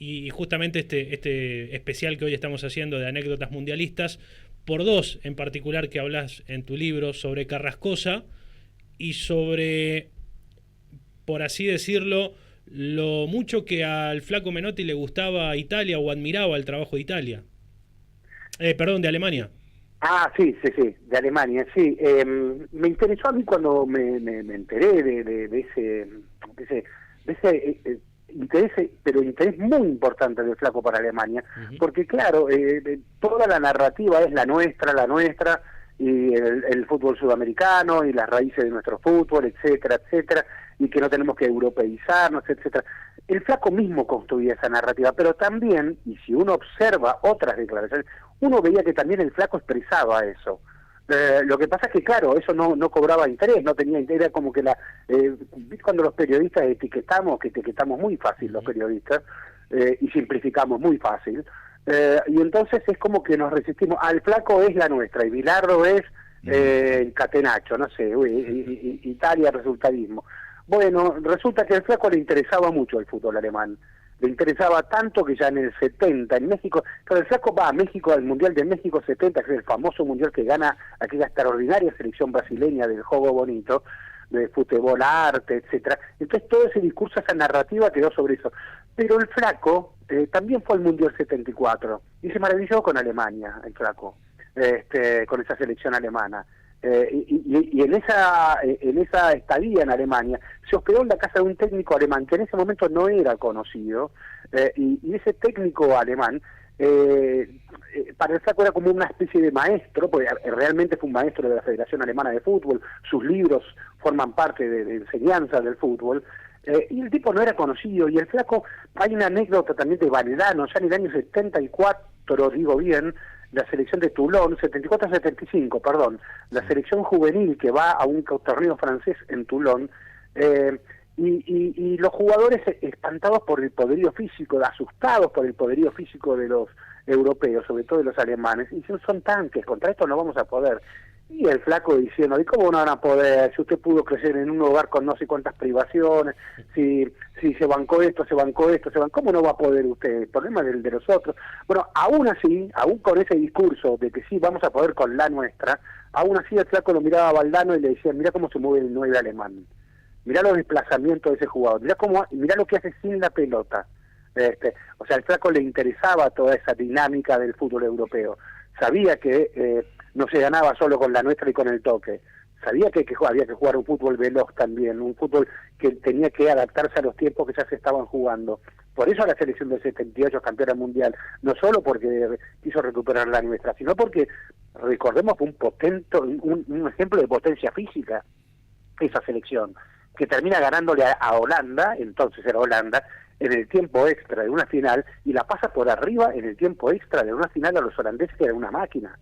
y justamente este especial que hoy estamos haciendo de anécdotas mundialistas, por 2 en particular que hablas en tu libro, sobre Carrascosa y sobre, por así decirlo, lo mucho que al flaco Menotti le gustaba Italia o admiraba el trabajo de Italia. De Alemania. Ah, sí, de Alemania, sí. Me interesó a mí cuando me enteré de ese interés, pero interés muy importante del flaco para Alemania, porque claro, toda la narrativa es la nuestra, y el fútbol sudamericano, y las raíces de nuestro fútbol, etcétera, y que no tenemos que europeizarnos, etcétera. El flaco mismo construía esa narrativa, pero también, y si uno observa otras declaraciones, uno veía que también el flaco expresaba eso. Lo que pasa es que, claro, eso no cobraba interés, no tenía interés, era como que cuando los periodistas etiquetamos muy fácil los periodistas, y simplificamos muy fácil, y entonces es como que nos resistimos. Al flaco es la nuestra, y Bilardo es el catenacho, no sé, Italia, resultadismo. Bueno, resulta que al flaco le interesaba mucho el fútbol alemán. Le interesaba tanto que ya en el 70, en México, claro, el flaco va a México, al Mundial de México 70, que es el famoso mundial que gana aquella extraordinaria selección brasileña del juego bonito, de fútbol, arte, etcétera. Entonces todo ese discurso, esa narrativa quedó sobre eso. Pero el flaco también fue al Mundial 74 y se maravilló con Alemania, el flaco, con esa selección alemana. Y en esa estadía en Alemania se hospedó en la casa de un técnico alemán que en ese momento no era conocido, y ese técnico alemán para el flaco era como una especie de maestro, porque realmente fue un maestro de la Federación Alemana de Fútbol, sus libros forman parte de enseñanza del fútbol, y el tipo no era conocido, y el flaco, hay una anécdota también de Valdano, ya en el año 74, digo bien, la selección de Toulon, 74-75, perdón, la selección juvenil que va a un torneo francés en Toulon, y los jugadores espantados por el poderío físico, asustados por el poderío físico de los europeos, sobre todo de los alemanes, y dicen, son tanques, contra esto no vamos a poder. Y el flaco diciendo, ¿y cómo no van a poder? Si usted pudo crecer en un hogar con no sé cuántas privaciones, si se bancó esto, ¿cómo no va a poder usted? El problema es el de los otros. Bueno, aún así, aún con ese discurso de que sí, vamos a poder con la nuestra, aún así el flaco lo miraba a Valdano y le decía, mirá cómo se mueve el 9 alemán, mirá los desplazamientos de ese jugador, mirá lo que hace sin la pelota. O sea, al Flaco le interesaba toda esa dinámica del fútbol europeo. Sabía que no se ganaba solo con la nuestra y con el toque. Sabía que había que jugar un fútbol veloz también, un fútbol que tenía que adaptarse a los tiempos que ya se estaban jugando. Por eso la selección del 78 campeona mundial, no solo porque quiso recuperar la nuestra, sino porque, recordemos, fue un ejemplo de potencia física esa selección, que termina ganándole a Holanda, entonces era Holanda, en el tiempo extra de una final, y la pasa por arriba en el tiempo extra de una final a los holandeses, que era una máquina.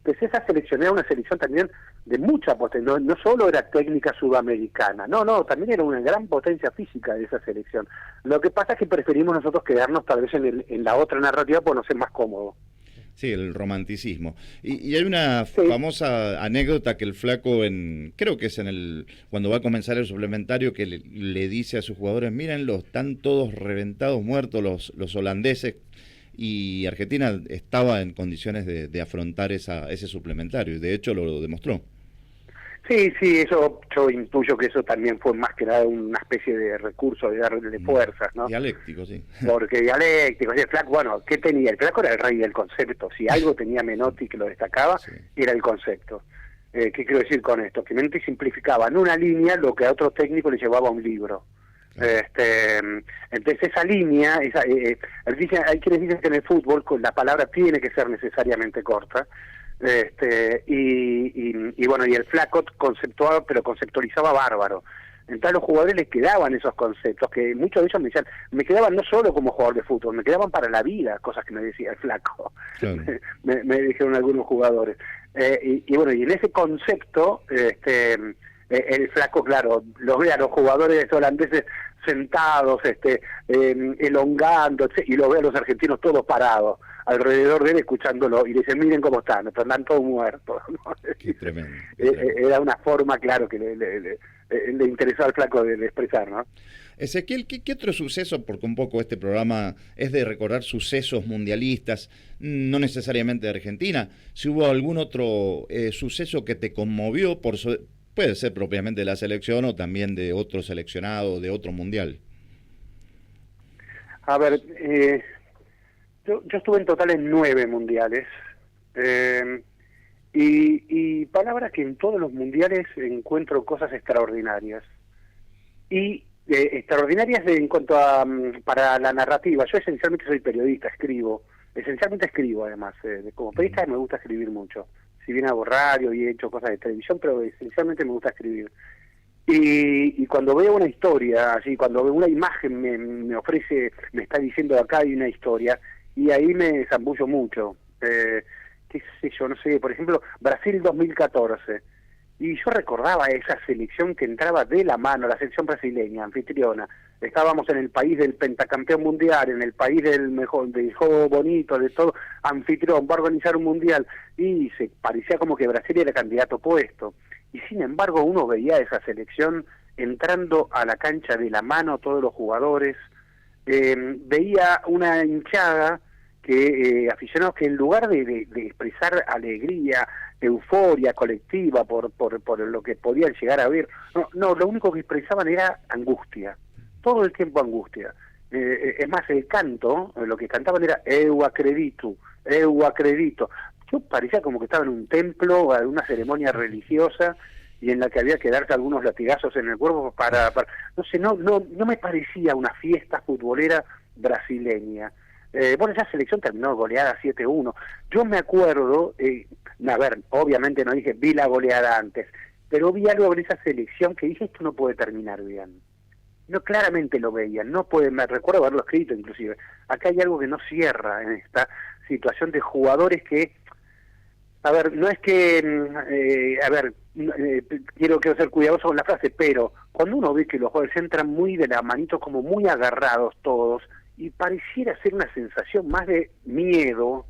Pues esa selección era una selección también de mucha potencia, no solo era técnica sudamericana, no, también era una gran potencia física de esa selección. Lo que pasa es que preferimos nosotros quedarnos tal vez en la otra narrativa por no ser más cómodo. Sí, el romanticismo. Y hay una famosa anécdota que el Flaco, creo que es cuando va a comenzar el suplementario, que le dice a sus jugadores, mírenlos, están todos reventados, muertos los holandeses, y Argentina estaba en condiciones de afrontar ese suplementario, y de hecho lo demostró. Sí, eso yo intuyo que eso también fue más que nada una especie de recurso de darle fuerzas, ¿no? Dialéctico, sí. Porque dialéctico, el Flaco, bueno, ¿qué tenía? El Flaco era el rey del concepto. Si algo tenía Menotti que lo destacaba, era el concepto. ¿Qué quiero decir con esto? Que Menotti simplificaba en una línea lo que a otro técnico le llevaba a un libro. Entonces esa línea, hay quienes dicen que en el fútbol la palabra tiene que ser necesariamente corta, y bueno, y el Flaco conceptuaba, pero conceptualizaba bárbaro. Entonces a los jugadores les quedaban esos conceptos, que muchos de ellos me decían, me quedaban no solo como jugador de fútbol, me quedaban para la vida, cosas que me decía el Flaco. Claro. me dijeron algunos jugadores. Y bueno, y en ese concepto, el Flaco, claro, los ve a los jugadores holandeses sentados, elongando, y los ve a los argentinos todos parados alrededor de él escuchándolo, y le dicen, miren cómo están todos muertos, ¿no? Qué tremendo. Era una forma, claro, que le interesó al Flaco de expresar, ¿no? Ezequiel, ¿qué otro suceso? Porque un poco este programa es de recordar sucesos mundialistas, no necesariamente de Argentina. Si hubo algún otro suceso que te conmovió, puede ser propiamente de la selección o también de otro seleccionado, de otro mundial. A ver, yo estuve en total en 9 mundiales, y palabra que en todos los mundiales encuentro cosas extraordinarias. Y extraordinarias en cuanto a para la narrativa. Yo esencialmente soy periodista, esencialmente escribo además, como periodista me gusta escribir mucho, si bien hago radio y he hecho cosas de televisión, pero esencialmente me gusta escribir. Y cuando veo una historia, así, cuando veo una imagen me ofrece, me está diciendo acá hay una historia, y ahí me zambullo mucho. Qué sé yo, no sé, por ejemplo, Brasil 2014. Y yo recordaba esa selección que entraba de la mano, la selección brasileña, anfitriona. Estábamos en el país del pentacampeón mundial, en el país del juego bonito, de todo, anfitrión, va a organizar un mundial. Y se parecía como que Brasil era candidato puesto. Y sin embargo uno veía esa selección entrando a la cancha de la mano todos los jugadores. Veía una hinchada aficionados que en lugar de expresar alegría, euforia colectiva por lo que podían llegar a ver, no, lo único que expresaban era angustia, todo el tiempo angustia. Es más, el canto, lo que cantaban era eu acredito. Yo parecía como que estaba en un templo, en una ceremonia religiosa, y en la que había que darse algunos latigazos en el cuerpo para no sé, no me parecía una fiesta futbolera brasileña. Bueno, esa selección terminó goleada 7-1. Yo me acuerdo, a ver, obviamente no dije vi la goleada antes, pero vi algo en esa selección que dije, esto no puede terminar bien. No, claramente lo veía, me recuerdo haberlo escrito inclusive. Acá hay algo que no cierra en esta situación de jugadores que, a ver, no es que, quiero ser cuidadoso con la frase, pero cuando uno ve que los jugadores entran muy de la manito, como muy agarrados todos, y pareciera ser una sensación más de miedo,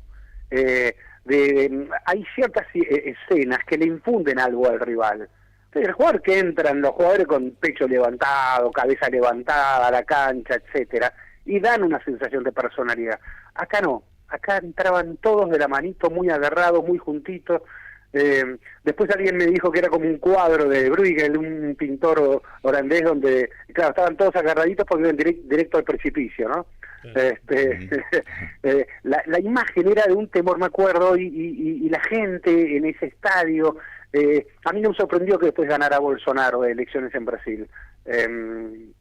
hay ciertas escenas que le infunden algo al rival. El jugador que entran, los jugadores con pecho levantado, cabeza levantada a la cancha, etcétera, y dan una sensación de personalidad. Acá no, acá entraban todos de la manito, muy agarrados, muy juntitos, Después alguien me dijo que era como un cuadro de Bruegel, un pintor holandés, donde, claro, estaban todos agarraditos porque iban directo al precipicio, ¿no? La imagen era de un temor, me acuerdo, y la gente en ese estadio. A mí no me sorprendió que después ganara Bolsonaro de elecciones en Brasil,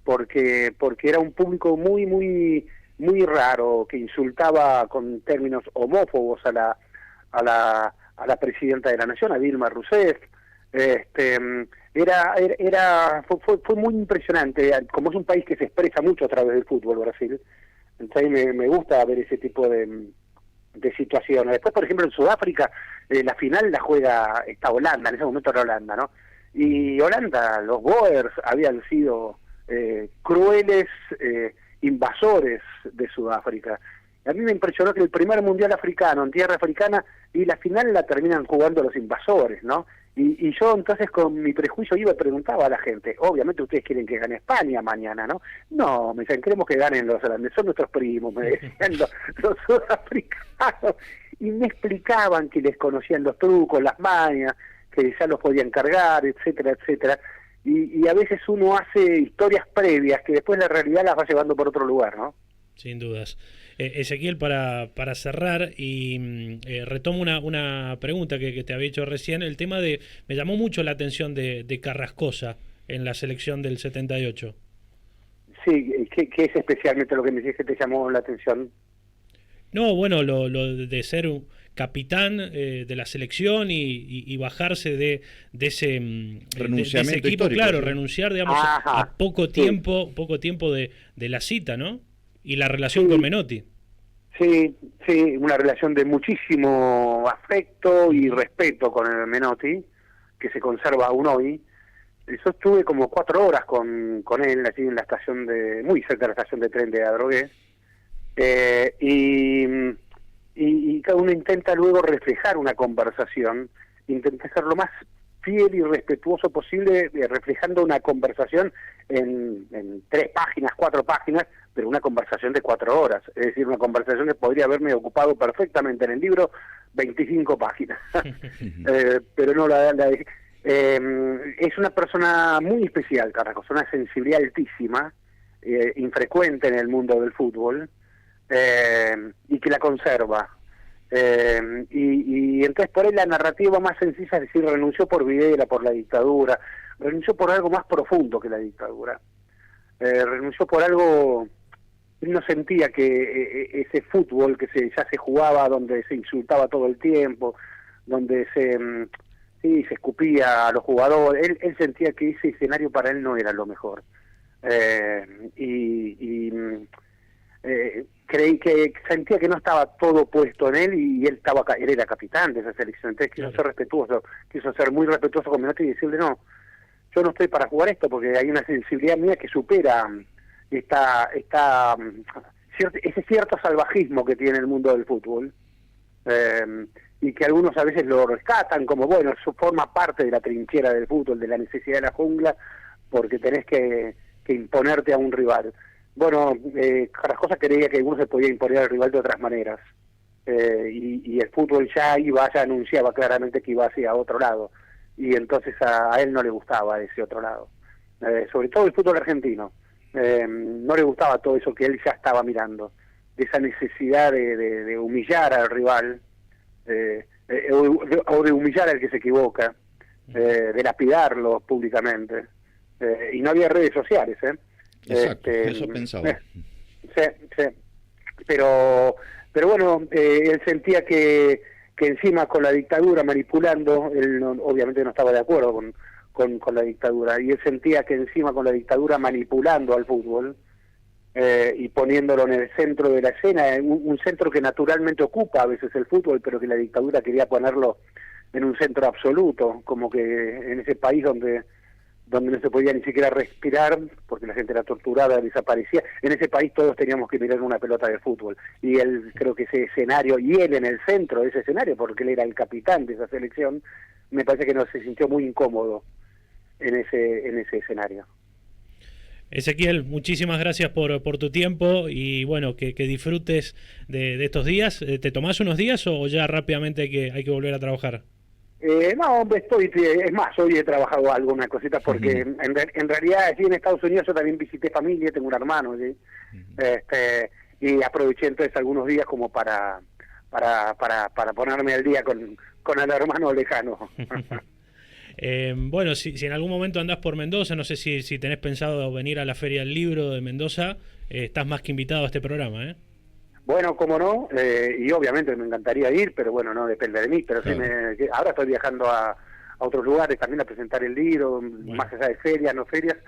porque era un público muy, muy, muy raro, que insultaba con términos homófobos a la presidenta de la nación, a Dilma Rousseff. Fue muy impresionante. Como es un país que se expresa mucho a través del fútbol, Brasil, entonces me gusta ver ese tipo de situaciones. Después, por ejemplo, en Sudáfrica, la final está Holanda, en ese momento era Holanda, ¿no? Y Holanda, los Boers habían sido crueles invasores de Sudáfrica. A mí me impresionó que el primer mundial africano en tierra africana y la final la terminan jugando los invasores, ¿no? Y yo entonces con mi prejuicio iba y preguntaba a la gente, obviamente ustedes quieren que gane España mañana, ¿no? No, me decían, queremos que ganen los holandeses, son nuestros primos, me decían los sudafricanos, y me explicaban que les conocían los trucos, las mañas, que ya los podían cargar, etcétera, etcétera, y a veces uno hace historias previas que después la realidad las va llevando por otro lugar, ¿no? Sin dudas. Ezequiel, para cerrar, y retomo una pregunta que te había hecho recién, el tema me llamó mucho la atención de Carrascosa en la selección del 78. Sí, ¿qué es especialmente lo que me dijiste que te llamó la atención? No, bueno, lo de ser un capitán de la selección y bajarse de ese equipo, histórico, claro, ¿sí? Renunciar, digamos, a poco tiempo de la cita, ¿no? Y la relación con Menotti. Sí, una relación de muchísimo afecto y respeto con el Menotti, que se conserva aún hoy. Yo estuve como 4 horas con él, allí en la estación muy cerca de la estación de tren de Adrogué, y cada uno intenta luego reflejar una conversación, intenta ser lo más fiel y respetuoso posible, reflejando una conversación en 3 páginas, 4 páginas, pero una conversación de 4 horas, es decir, una conversación que podría haberme ocupado perfectamente en el libro 25 páginas, pero no la dejé. Es una persona muy especial, Carrascosa, una sensibilidad altísima, infrecuente en el mundo del fútbol, y que la conserva. Y entonces por ahí la narrativa más sencilla es decir, renunció por Videla, por la dictadura, renunció por algo más profundo que la dictadura, renunció por algo. Él no sentía que ese fútbol que ya se jugaba, donde se insultaba todo el tiempo, donde se escupía a los jugadores, él sentía que ese escenario para él no era lo mejor. Creí que sentía que no estaba todo puesto en él, y él era capitán de esa selección, entonces quiso ser muy respetuoso con Menotti y decirle, no, yo no estoy para jugar esto porque hay una sensibilidad mía que supera ese cierto salvajismo que tiene el mundo del fútbol, y que algunos a veces lo rescatan como, bueno, eso forma parte de la trinchera del fútbol, de la necesidad de la jungla, porque tenés que imponerte a un rival. Bueno, Carrascosa creía que algunos se podía imponer al rival de otras maneras, y el fútbol ya anunciaba claramente que iba hacia otro lado, y entonces a él no le gustaba ese otro lado, sobre todo el fútbol argentino. No le gustaba todo eso que él ya estaba mirando, de esa necesidad de humillar al rival, o de humillar al que se equivoca, de lapidarlo públicamente, y no había redes sociales, Exacto, eso pensaba. Sí, pero bueno, él sentía que encima con la dictadura manipulando, él obviamente no estaba de acuerdo con la dictadura, y él sentía que encima con la dictadura manipulando al fútbol, y poniéndolo en el centro de la escena, un centro que naturalmente ocupa a veces el fútbol, pero que la dictadura quería ponerlo en un centro absoluto, como que en ese país donde no se podía ni siquiera respirar, porque la gente era torturada, desaparecía, en ese país todos teníamos que mirar una pelota de fútbol, y él, creo que ese escenario, y él en el centro de ese escenario, porque él era el capitán de esa selección, me parece que no se sintió muy incómodo en ese escenario. Ezequiel, muchísimas gracias por tu tiempo, y bueno, que disfrutes de estos días. ¿Te tomás unos días o ya rápidamente hay que volver a trabajar? No, es más, hoy he trabajado algo, una cosita, porque en realidad aquí en Estados Unidos yo también visité familia, tengo un hermano, ¿sí? Y aproveché entonces algunos días como para ponerme al día con el hermano lejano. Bueno, si en algún momento andás por Mendoza, no sé si tenés pensado venir a la Feria del Libro de Mendoza, estás más que invitado a este programa, ¿eh? Bueno, cómo no, y obviamente me encantaría ir, pero bueno, no depende de mí, pero claro. Ahora estoy viajando a otros lugares también a presentar el libro, más allá de ferias, no ferias,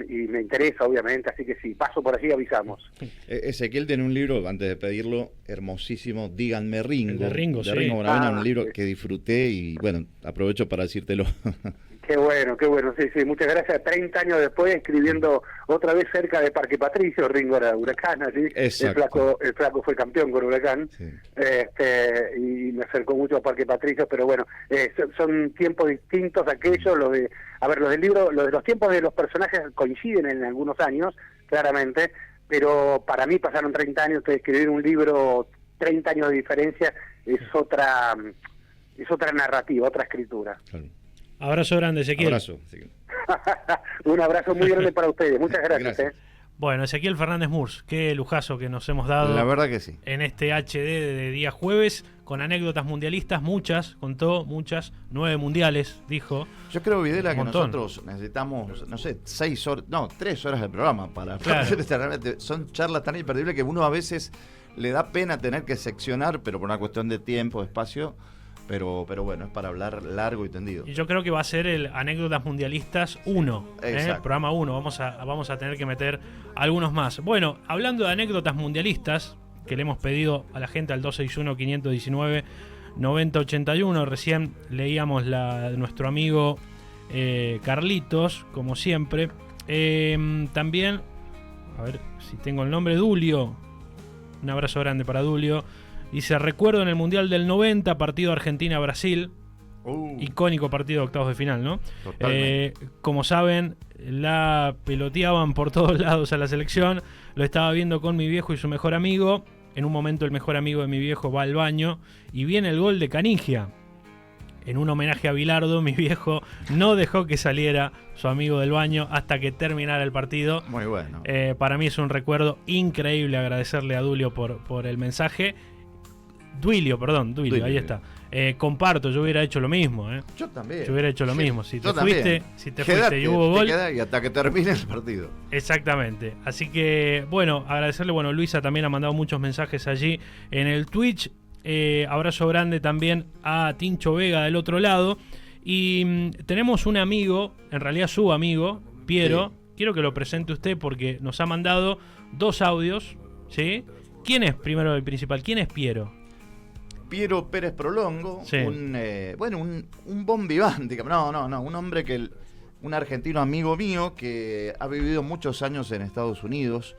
y me interesa obviamente, así que si paso por allí avisamos. Ezequiel tiene un libro, antes de pedirlo, hermosísimo, Díganme Ringo. El de Ringo, sí. Ringo Bonavena, un libro que disfruté y bueno, aprovecho para decírtelo. Qué bueno, sí, muchas gracias. 30 años después, escribiendo otra vez cerca de Parque Patricio, Ringo era Huracán, así. El flaco fue campeón con Huracán, sí. Y me acercó mucho a Parque Patricio, pero bueno, son tiempos distintos aquellos, los del libro, los tiempos de los personajes coinciden en algunos años, claramente, pero para mí pasaron 30 años, escribir un libro, 30 años de diferencia, es otra narrativa, otra escritura. Claro. Abrazo grande, Ezequiel. Abrazo, Ezequiel. Un abrazo muy grande para ustedes. Muchas gracias. Bueno, Ezequiel Fernández Murs, qué lujazo que nos hemos dado. La verdad que sí. En este HD de día jueves, con anécdotas mundialistas, contó muchas, 9 mundiales, dijo. Yo creo, Videla, que nosotros necesitamos, 3 horas de programa para hacer realmente. Son charlas tan imperdibles que uno a veces le da pena tener que seccionar, pero por una cuestión de tiempo, de espacio. Pero bueno, es para hablar largo y tendido. Y yo creo que va a ser el Anécdotas Mundialistas 1, programa 1. Vamos a tener que meter algunos más. Bueno, hablando de anécdotas mundialistas, que le hemos pedido a la gente al 261-519-9081. Recién leíamos la de nuestro amigo Carlitos, como siempre. También, a ver si tengo el nombre, Dulio. Un abrazo grande para Dulio. Dice, recuerdo en el Mundial del 90, partido Argentina-Brasil, icónico partido de octavos de final, ¿no? Como saben, la peloteaban por todos lados a la selección, lo estaba viendo con mi viejo y su mejor amigo, en un momento el mejor amigo de mi viejo va al baño, y viene el gol de Canigia. En un homenaje a Bilardo, mi viejo no dejó que saliera su amigo del baño hasta que terminara el partido. Muy bueno. Para mí es un recuerdo increíble, agradecerle a Dulio por el mensaje. Duilio, ahí está. Comparto, yo hubiera hecho lo mismo. Yo también. Yo hubiera hecho lo mismo. Si te fuiste y hubo gol. Y hasta que termine el partido. Exactamente. Así que, bueno, agradecerle. Bueno, Luisa también ha mandado muchos mensajes allí en el Twitch. Abrazo grande también a Tincho Vega del otro lado. Y tenemos un amigo, en realidad su amigo, Piero. Sí. Quiero que lo presente usted porque nos ha mandado 2 audios. ¿Sí? ¿Quién es, primero el principal? ¿Quién es Piero? Piero Pérez Prolongo, sí. Un bon vivante, un hombre un argentino amigo mío que ha vivido muchos años en Estados Unidos,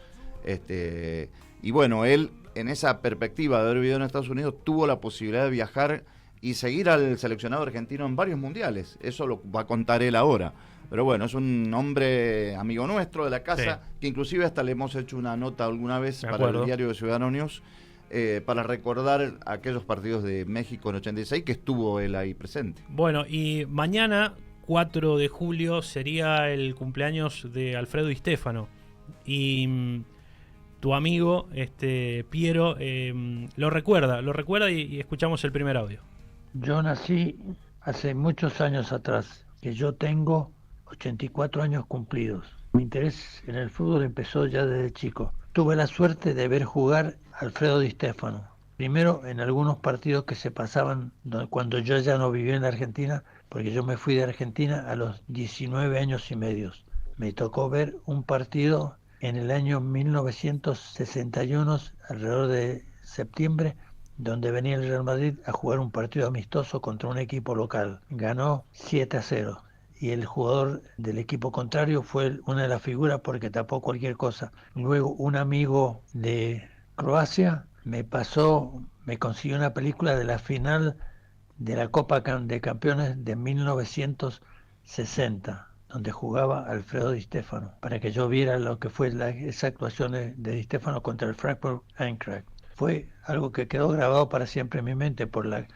y bueno, él en esa perspectiva de haber vivido en Estados Unidos tuvo la posibilidad de viajar y seguir al seleccionado argentino en varios mundiales, eso lo va a contar él ahora, pero bueno, es un hombre amigo nuestro de la casa, sí. Que inclusive hasta le hemos hecho una nota alguna vez para el diario de Ciudadano News, para recordar aquellos partidos de México en 86 que estuvo él ahí presente. Bueno, y mañana 4 de julio sería el cumpleaños de Alfredo Di Stéfano y tu amigo Piero lo recuerda y escuchamos el primer audio. Yo nací hace muchos años atrás, que yo tengo 84 años cumplidos. Mi interés en el fútbol empezó ya desde chico. Tuve la suerte de ver jugar a Alfredo Di Stéfano. Primero en algunos partidos que se pasaban cuando yo ya no vivía en la Argentina, porque yo me fui de Argentina a los 19 años y medio. Me tocó ver un partido en el año 1961, alrededor de septiembre, donde venía el Real Madrid a jugar un partido amistoso contra un equipo local. Ganó 7-0. Y el jugador del equipo contrario fue una de las figuras porque tapó cualquier cosa. Luego un amigo de Croacia me consiguió una película de la final de la Copa de Campeones de 1960, donde jugaba Alfredo Di Stéfano, para que yo viera lo que fue esa actuación de Di Stéfano contra el Frankfurt Eintracht. Fue algo que quedó grabado para siempre en mi mente por la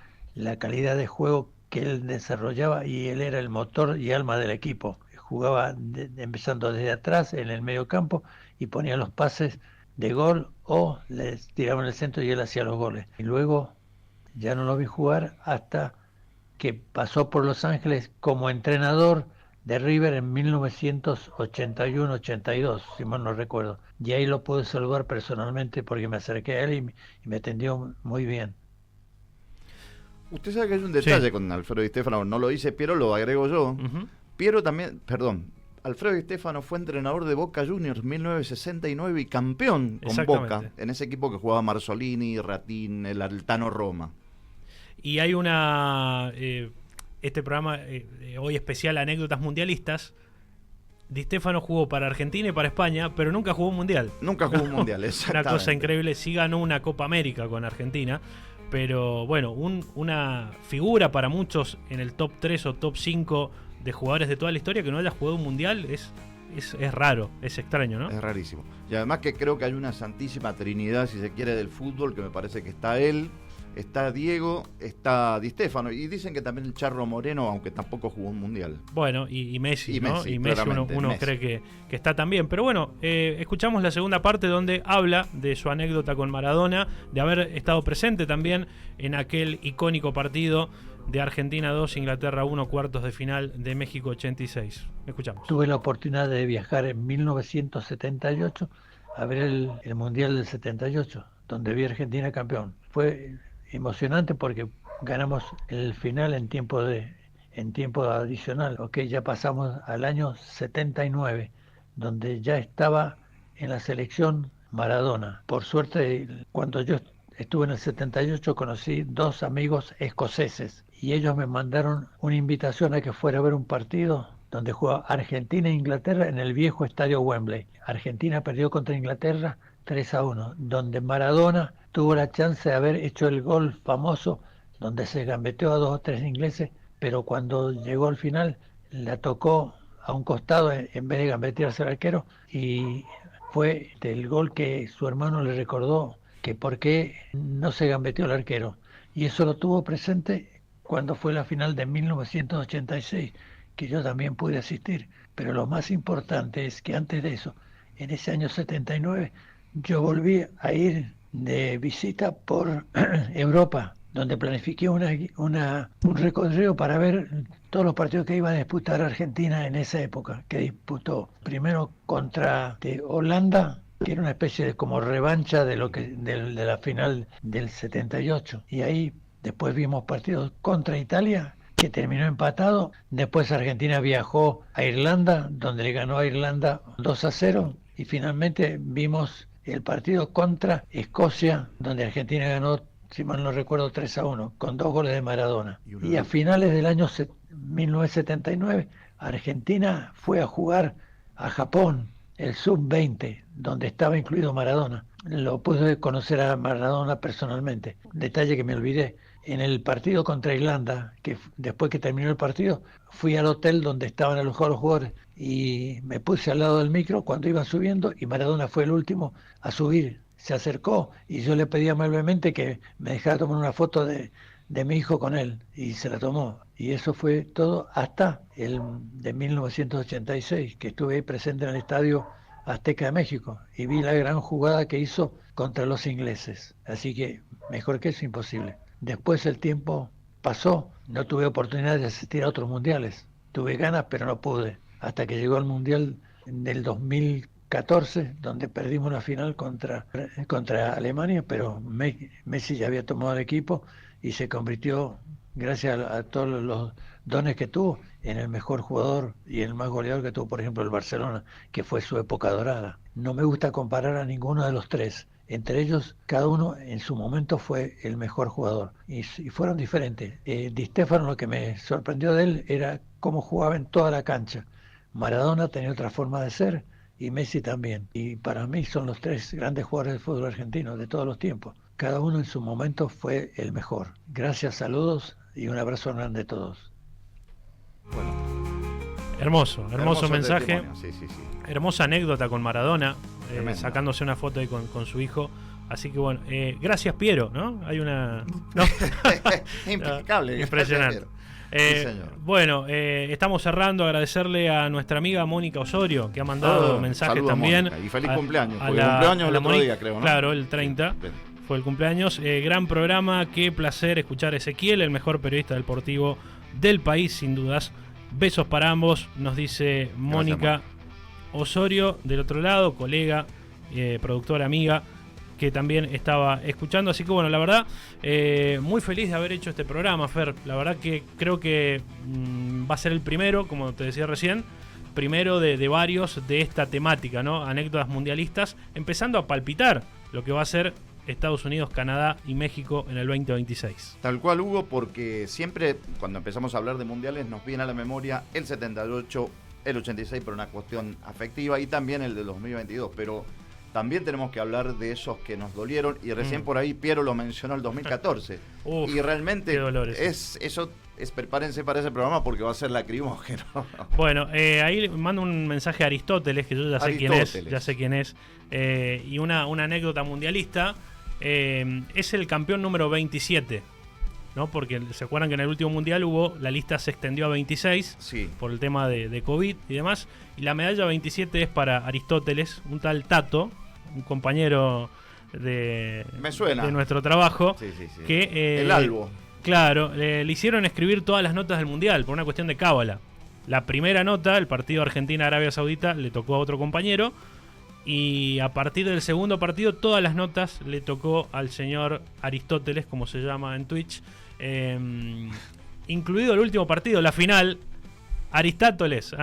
calidad de juego que él desarrollaba y él era el motor y alma del equipo. Jugaba empezando desde atrás en el medio campo y ponía los pases de gol o les tiraban el centro y él hacía los goles. Y luego ya no lo vi jugar hasta que pasó por Los Ángeles como entrenador de River en 1981-82, si mal no recuerdo. Y ahí lo pude saludar personalmente porque me acerqué a él y me atendió muy bien. Usted sabe que hay un detalle con Alfredo Di Stéfano, no lo dice Piero, lo agrego yo. Piero también, Alfredo Di Stéfano fue entrenador de Boca Juniors 1969 y campeón con Boca, en ese equipo que jugaba Marzolini, Ratín, el Altano Roma. Y hay este programa hoy especial Anécdotas Mundialistas. Di Stéfano jugó para Argentina y para España, pero nunca jugó un mundial. Nunca jugó un mundial, exactamente. Una cosa increíble, sí ganó una Copa América con Argentina, pero bueno, una figura para muchos en el top 3 o top 5 de jugadores de toda la historia que no haya jugado un mundial es raro, es extraño, ¿no? Es rarísimo. Y además que creo que hay una santísima trinidad, si se quiere, del fútbol, que me parece que está él, está Diego, está Di Stéfano, y dicen que también el Charro Moreno, aunque tampoco jugó un mundial. Bueno, y Messi, ¿no? Messi, y Messi uno Messi cree que está también. Pero bueno, escuchamos la segunda parte donde habla de su anécdota con Maradona, de haber estado presente también en aquel icónico partido de Argentina 2, Inglaterra 1, cuartos de final de México 86. Escuchamos. Tuve la oportunidad de viajar en 1978 a ver el Mundial del 78, donde vi a Argentina campeón. Fue emocionante porque ganamos el final en tiempo adicional. Ya pasamos al año 79, donde ya estaba en la selección Maradona. Por suerte, cuando yo estuve en el 78 conocí 2 amigos escoceses y ellos me mandaron una invitación a que fuera a ver un partido donde jugaba Argentina e Inglaterra en el viejo estadio Wembley. Argentina perdió contra Inglaterra 3-1, donde Maradona tuvo la chance de haber hecho el gol famoso donde se gambeteó a 2 o 3 ingleses, pero cuando llegó al final la tocó a un costado en vez de gambetearse al arquero, y fue el gol que su hermano le recordó que por qué no se gambeteó el arquero, y eso lo tuvo presente cuando fue la final de 1986, que yo también pude asistir. Pero lo más importante es que antes de eso, en ese año 79, yo volví a ir de visita por Europa, donde planifiqué un recorrido para ver todos los partidos que iba a disputar Argentina en esa época, que disputó primero contra Holanda, que era una especie de como revancha de la final del 78, y ahí después vimos partidos contra Italia, que terminó empatado. Después Argentina viajó a Irlanda, donde le ganó a Irlanda 2-0, y finalmente vimos el partido contra Escocia, donde Argentina ganó, si mal no recuerdo, 3-1, con 2 goles de Maradona. Y a finales del año 1979, Argentina fue a jugar a Japón, el sub-20, donde estaba incluido Maradona. Lo pude conocer a Maradona personalmente. Detalle que me olvidé. En el partido contra Irlanda, que después que terminó el partido, fui al hotel donde estaban alojados los jugadores y me puse al lado del micro cuando iban subiendo, y Maradona fue el último a subir. Se acercó y yo le pedí amablemente que me dejara tomar una foto de mi hijo con él, y se la tomó. Y eso fue todo hasta el de 1986, que estuve ahí presente en el Estadio Azteca de México y vi la gran jugada que hizo contra los ingleses. Así que mejor que eso, imposible. Después el tiempo pasó, no tuve oportunidad de asistir a otros mundiales. Tuve ganas, pero no pude. Hasta que llegó el mundial del 2014, donde perdimos la final contra Alemania, pero Messi ya había tomado el equipo y se convirtió, gracias a todos los dones que tuvo, en el mejor jugador y el más goleador que tuvo, por ejemplo, el Barcelona, que fue su época dorada. No me gusta comparar a ninguno de los tres. Entre ellos, cada uno en su momento fue el mejor jugador. Y fueron diferentes. Di Stéfano, lo que me sorprendió de él era cómo jugaba en toda la cancha. Maradona tenía otra forma de ser, y Messi también. Y para mí son los 3 grandes jugadores del fútbol argentino de todos los tiempos. Cada uno en su momento fue el mejor. Gracias, saludos y un abrazo grande a todos. Bueno, hermoso mensaje. Sí. Hermosa anécdota con Maradona, sacándose una foto ahí con su hijo. Así que bueno, gracias Piero, ¿no? Hay una... ¿no? Impecable. Impresionante. Sí, señor. Bueno, estamos cerrando. Agradecerle a nuestra amiga Mónica Osorio, que ha mandado mensajes también. Mónica, y feliz cumpleaños. Porque cumpleaños el otro día, creo, ¿no? Claro, el 30. Bien. Fue el cumpleaños. Gran programa, qué placer escuchar a Ezequiel, el mejor periodista deportivo del país, sin dudas. Besos para ambos, nos dice Mónica Osorio, del otro lado, colega, productora, amiga, que también estaba escuchando. Así que bueno, la verdad, muy feliz de haber hecho este programa, Fer. La verdad que creo que va a ser el primero, como te decía recién, primero de varios de esta temática, ¿no? Anécdotas mundialistas, empezando a palpitar lo que va a ser Estados Unidos, Canadá y México en el 2026. Tal cual, Hugo, porque siempre cuando empezamos a hablar de mundiales nos viene a la memoria el 78, el 86 por una cuestión afectiva y también el de 2022, pero también tenemos que hablar de esos que nos dolieron y recién por ahí Piero lo mencionó el 2014. Uf, y realmente qué dolores. prepárense para ese programa porque va a ser lacrimógeno. Bueno, ahí mando un mensaje a Aristóteles, que yo ya sé quién es, y una anécdota mundialista. Es el campeón número 27, ¿no? Porque se acuerdan que en el último mundial la lista se extendió a 26 por el tema de COVID y demás, y la medalla 27 es para Aristóteles, un tal Tato, un compañero de nuestro trabajo, que el Albo. Claro, le hicieron escribir todas las notas del mundial por una cuestión de cábala. La primera nota, el partido Argentina-Arabia Saudita, le tocó a otro compañero. Y a partir del segundo partido, todas las notas le tocó al señor Aristóteles, como se llama en Twitch, incluido el último partido, la final. Aristóteles.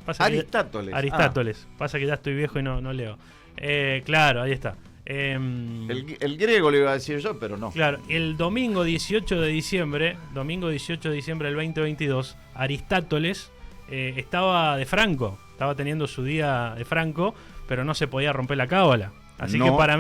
Pasa Aristóteles. Pasa que ya estoy viejo y no leo. Claro, ahí está. El griego le iba a decir yo, pero no. Claro, el domingo 18 de diciembre del 2022, Aristóteles estaba de Franco. Estaba teniendo su día de Franco, pero no se podía romper la cábala. Así que para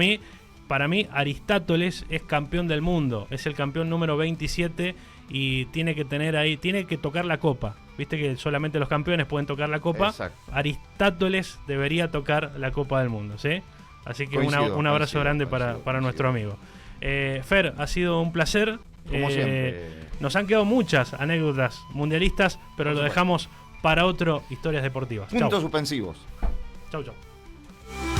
mí Aristóteles es campeón del mundo. Es el campeón número 27 y tiene que tocar la copa. Viste que solamente los campeones pueden tocar la copa. Exacto. Aristóteles debería tocar la Copa del Mundo, ¿sí? Así que un abrazo grande para nuestro amigo. Fer, ha sido un placer. Como siempre. Nos han quedado muchas anécdotas mundialistas, pero lo dejamos para otro Historias Deportivas. Puntos suspensivos. Chau.